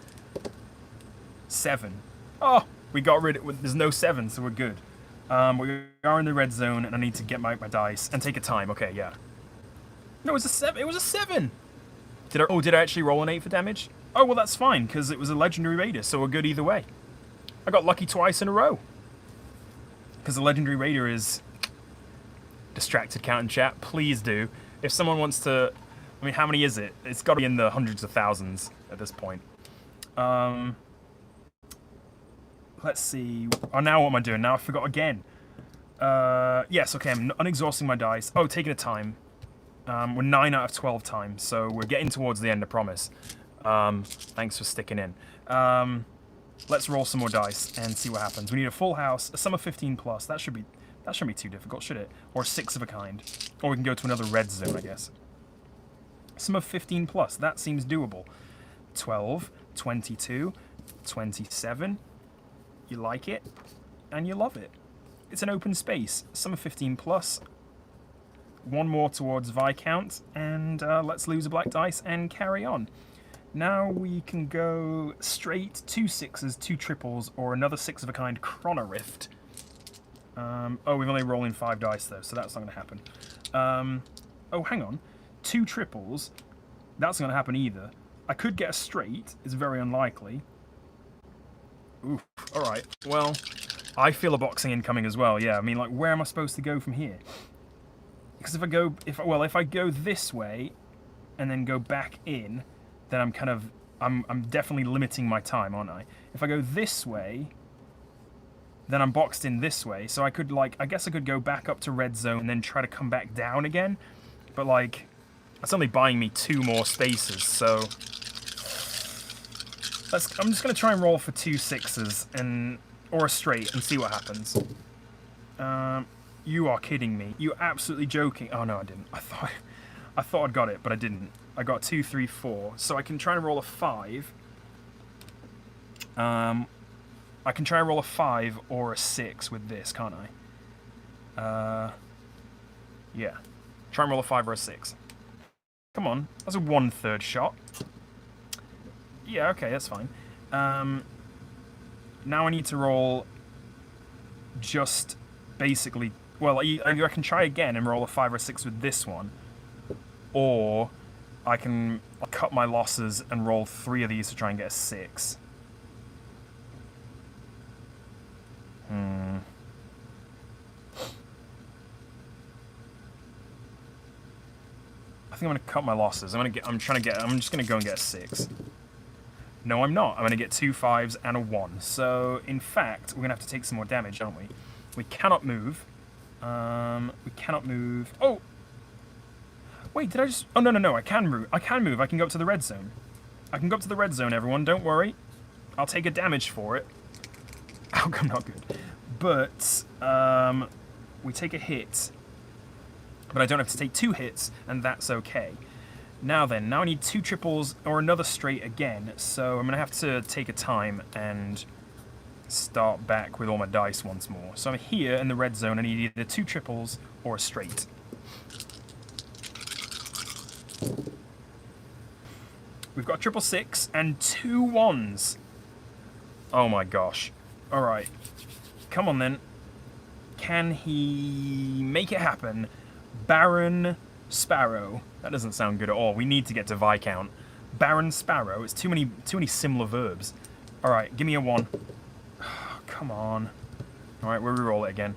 7. Oh, we got rid of it. There's no 7, so we're good. We are in the red zone, and I need to get my dice and take a time. Okay, yeah. No, it was a 7. It was a 7. Did I actually roll an 8 for damage? Oh, well, that's fine, because it was a legendary raider, so we're good either way. I got lucky twice in a row. Because the legendary raider is... Distracted count in chat, please do. If someone wants to... I mean, how many is it? It's got to be in the hundreds of thousands at this point. Let's see. Oh, now what am I doing? Now I forgot again. Yes, okay, I'm unexhausting my dice. Oh, taking a time. We're 9 out of 12 times, so we're getting towards the end, I promise. Thanks for sticking in. Let's roll some more dice and see what happens. We need a full house, a sum of 15 plus. That shouldn't be too difficult, should it? Or 6 of a kind. Or we can go to another red zone, I guess. Sum of 15 plus. That seems doable. 12, 22, 27. You like it, and you love it. It's an open space. Sum of 15 plus. 1 more towards Viscount, and let's lose a black dice and carry on. Now we can go straight 2 6s, 2 triples, or another 6 of a kind Chrono Rift. Oh, we've only rolling 5 dice though, so that's not going to happen. Oh, hang on. 2 triples. That's not going to happen either. I could get a straight. It's very unlikely. Oof. Alright. Well, I feel a boxing incoming as well. Yeah, I mean, like, where am I supposed to go from here? Because if I go this way and then go back in, then I'm definitely limiting my time, aren't I? If I go this way, then I'm boxed in this way, so I guess I could go back up to red zone and then try to come back down again, but like, that's only buying me 2 more spaces, so I'm just going to try and roll for 2 6s, and or a straight and see what happens. You are kidding me. You're absolutely joking. Oh no, I didn't. I thought I'd got it, but I didn't. I got 2, 3, 4. So I can try and roll a 5. I can try and roll a 5 or a 6 with this, can't I? Yeah. Try and roll a 5 or a 6. Come on. That's a 1/3 shot. Yeah, okay, that's fine. Now I need to roll just basically... Well, I can try again and roll a 5 or 6 with this one. Or I can cut my losses and roll 3 of these to try and get a 6. I think I'm gonna cut my losses. I'm just gonna go and get a 6. No, I'm not. I'm gonna get 2 5s and a 1. So in fact, we're gonna have to take some more damage, aren't we? We cannot move. We cannot move. Oh! Wait, did I just... Oh, no. I can move. I can move. I can go up to the red zone. I can go up to the red zone, everyone. Don't worry. I'll take a damage for it. Outcome not good. But, we take a hit. But I don't have to take 2 hits, and that's okay. Now then, now I need 2 triples or another straight again. So I'm going to have to take a time and start back with all my dice once more. So I'm here in the red zone. I need either 2 triples or a straight. We've got 6 6 and 2 1s. Oh my gosh. Alright. Come on then. Can he make it happen? Baron Sparrow. That doesn't sound good at all. We need to get to Viscount. Baron Sparrow. It's too many similar verbs. Alright, give me a 1. Oh, come on. Alright, we'll reroll it again.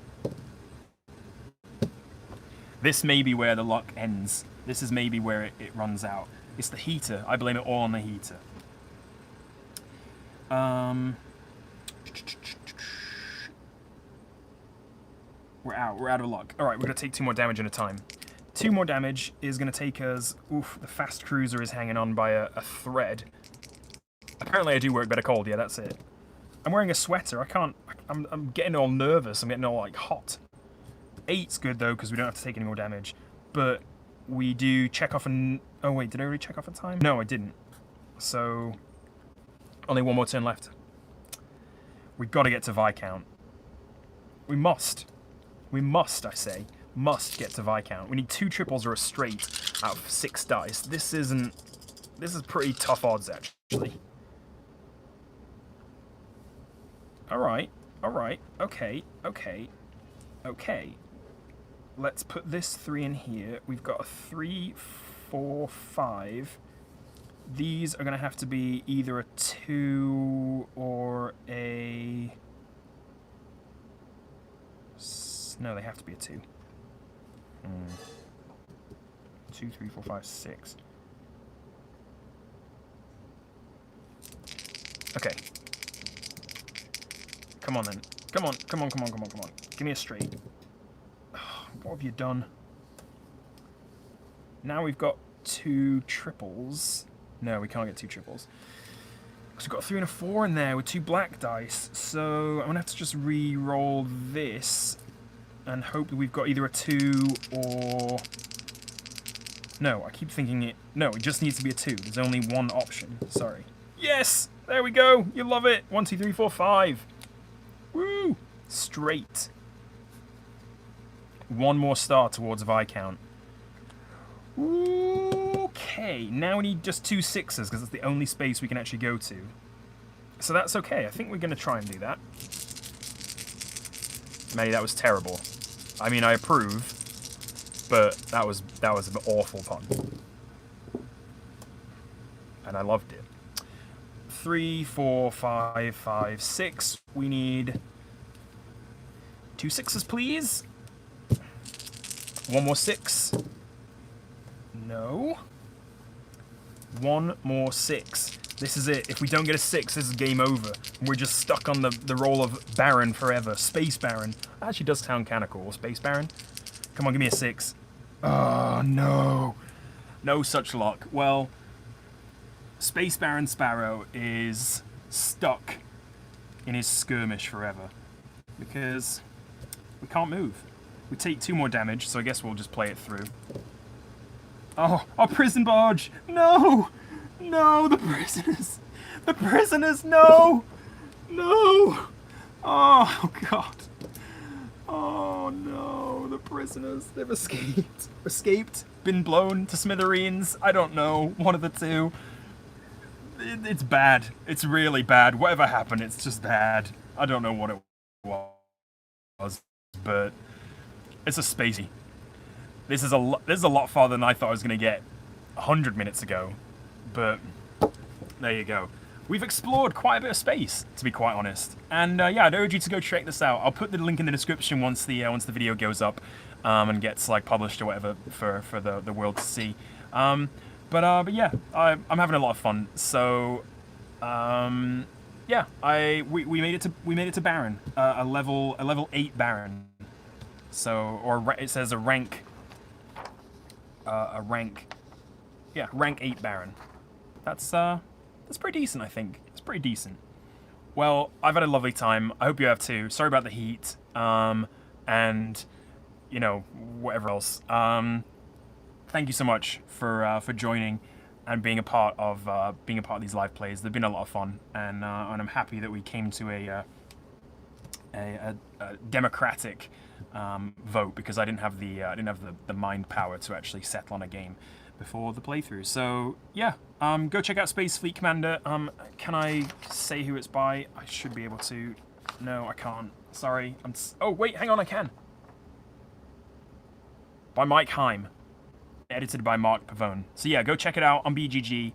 This may be where the luck ends. This is maybe where it runs out. It's the heater. I blame it all on the heater. We're out. We're out of luck. Alright, we're going to take 2 more damage at a time. 2 more damage is going to take us... Oof, the fast cruiser is hanging on by a thread. Apparently I do work better cold. Yeah, that's it. I'm wearing a sweater. I can't... I'm getting all nervous. I'm getting all, like, hot. 8's good, though, because we don't have to take any more damage. But we do check off an... Oh, wait, did I already check off a time? No, I didn't. So... Only 1 more turn left. We've got to get to Viscount. We must. We must, I say. Must get to Viscount. We need 2 triples or a straight out of 6 dice. This is pretty tough odds, actually. Alright. Alright. Okay. Okay. Okay. Let's put this 3 in here. We've got a 3, 4, 5. These are going to have to be either a 2 or a... No, they have to be a 2. 2, 3, 4, 5, 6. Okay. Come on then. Come on. Come on, come on, come on, come on. Give me a straight. What have you done? Now we've got 2 triples. No, we can't get 2 triples. So we've got a 3 and a 4 in there with 2 black dice. So I'm going to have to just re-roll this and hope that we've got either a 2 or... No, I keep thinking it... No, it just needs to be a 2. There's only one option. Sorry. Yes! There we go! You love it! 1, 2, 3, 4, 5. Woo! Straight. 1 more star towards Viscount. Okay, now we need just 2 6s because it's the only space we can actually go to. So that's okay. I think we're going to try and do that. Matty, that was terrible. I mean, I approve, but that was an awful pun. And I loved it. 3, 4, 5, 5, 6. We need 2 6s, please. 1 more 6. No. 1 more 6. This is it. If we don't get a 6, this is game over. We're just stuck on the role of Baron forever. Space Baron. That actually does sound kind of cool. Space Baron. Come on, give me a 6. Oh, no. No such luck. Well, Space Baron Sparrow is stuck in his skirmish forever. Because we can't move. We take 2 more damage, so I guess we'll just play it through. Oh, our prison barge! No! No, the prisoners! The prisoners, no! No! Oh, God. Oh, no, the prisoners. They've escaped. Escaped, been blown to smithereens. I don't know, one of the two. It's bad. It's really bad. Whatever happened, it's just bad. I don't know what it was, but it's a spacey. This is a lot farther than I thought I was going to get 100 minutes ago, but there you go. We've explored quite a bit of space, to be quite honest. And yeah, I'd urge you to go check this out. I'll put the link in the description once the video goes up and gets like published or whatever for the world to see. But yeah, I'm having a lot of fun. So yeah, we made it to Baron, a level 8 Baron. So it says a rank. Rank 8 Baron. That's pretty decent, I think. It's pretty decent. Well, I've had a lovely time. I hope you have too. Sorry about the heat, and you know, whatever else. Thank you so much for joining and being a part of these live plays. They've been a lot of fun, and I'm happy that we came to a democratic vote, because I didn't have the mind power to actually settle on a game before the playthrough. So yeah, go check out Space Fleet Commander. Can I say who it's by? I should be able to. No, I can't. Sorry. Oh wait, hang on, I can. By Mike Heim, edited by Mark Pavone. So yeah, go check it out on BGG.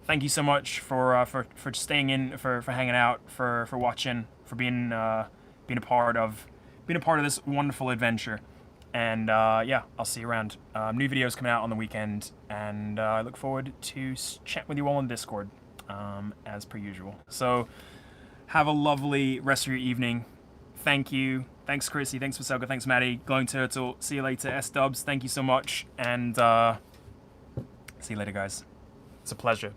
Thank you so much for staying in, for hanging out, for watching, for being a part of this wonderful adventure. And yeah, I'll see you around. New videos coming out on the weekend, and I look forward to chat with you all on Discord, as per usual. So have a lovely rest of your evening. Thank you. Thanks, Chrissy. Thanks, Vaselka. Thanks, Maddie. Glowing Turtle. See you later, S-Dubs. Thank you so much. And see you later, guys. It's a pleasure.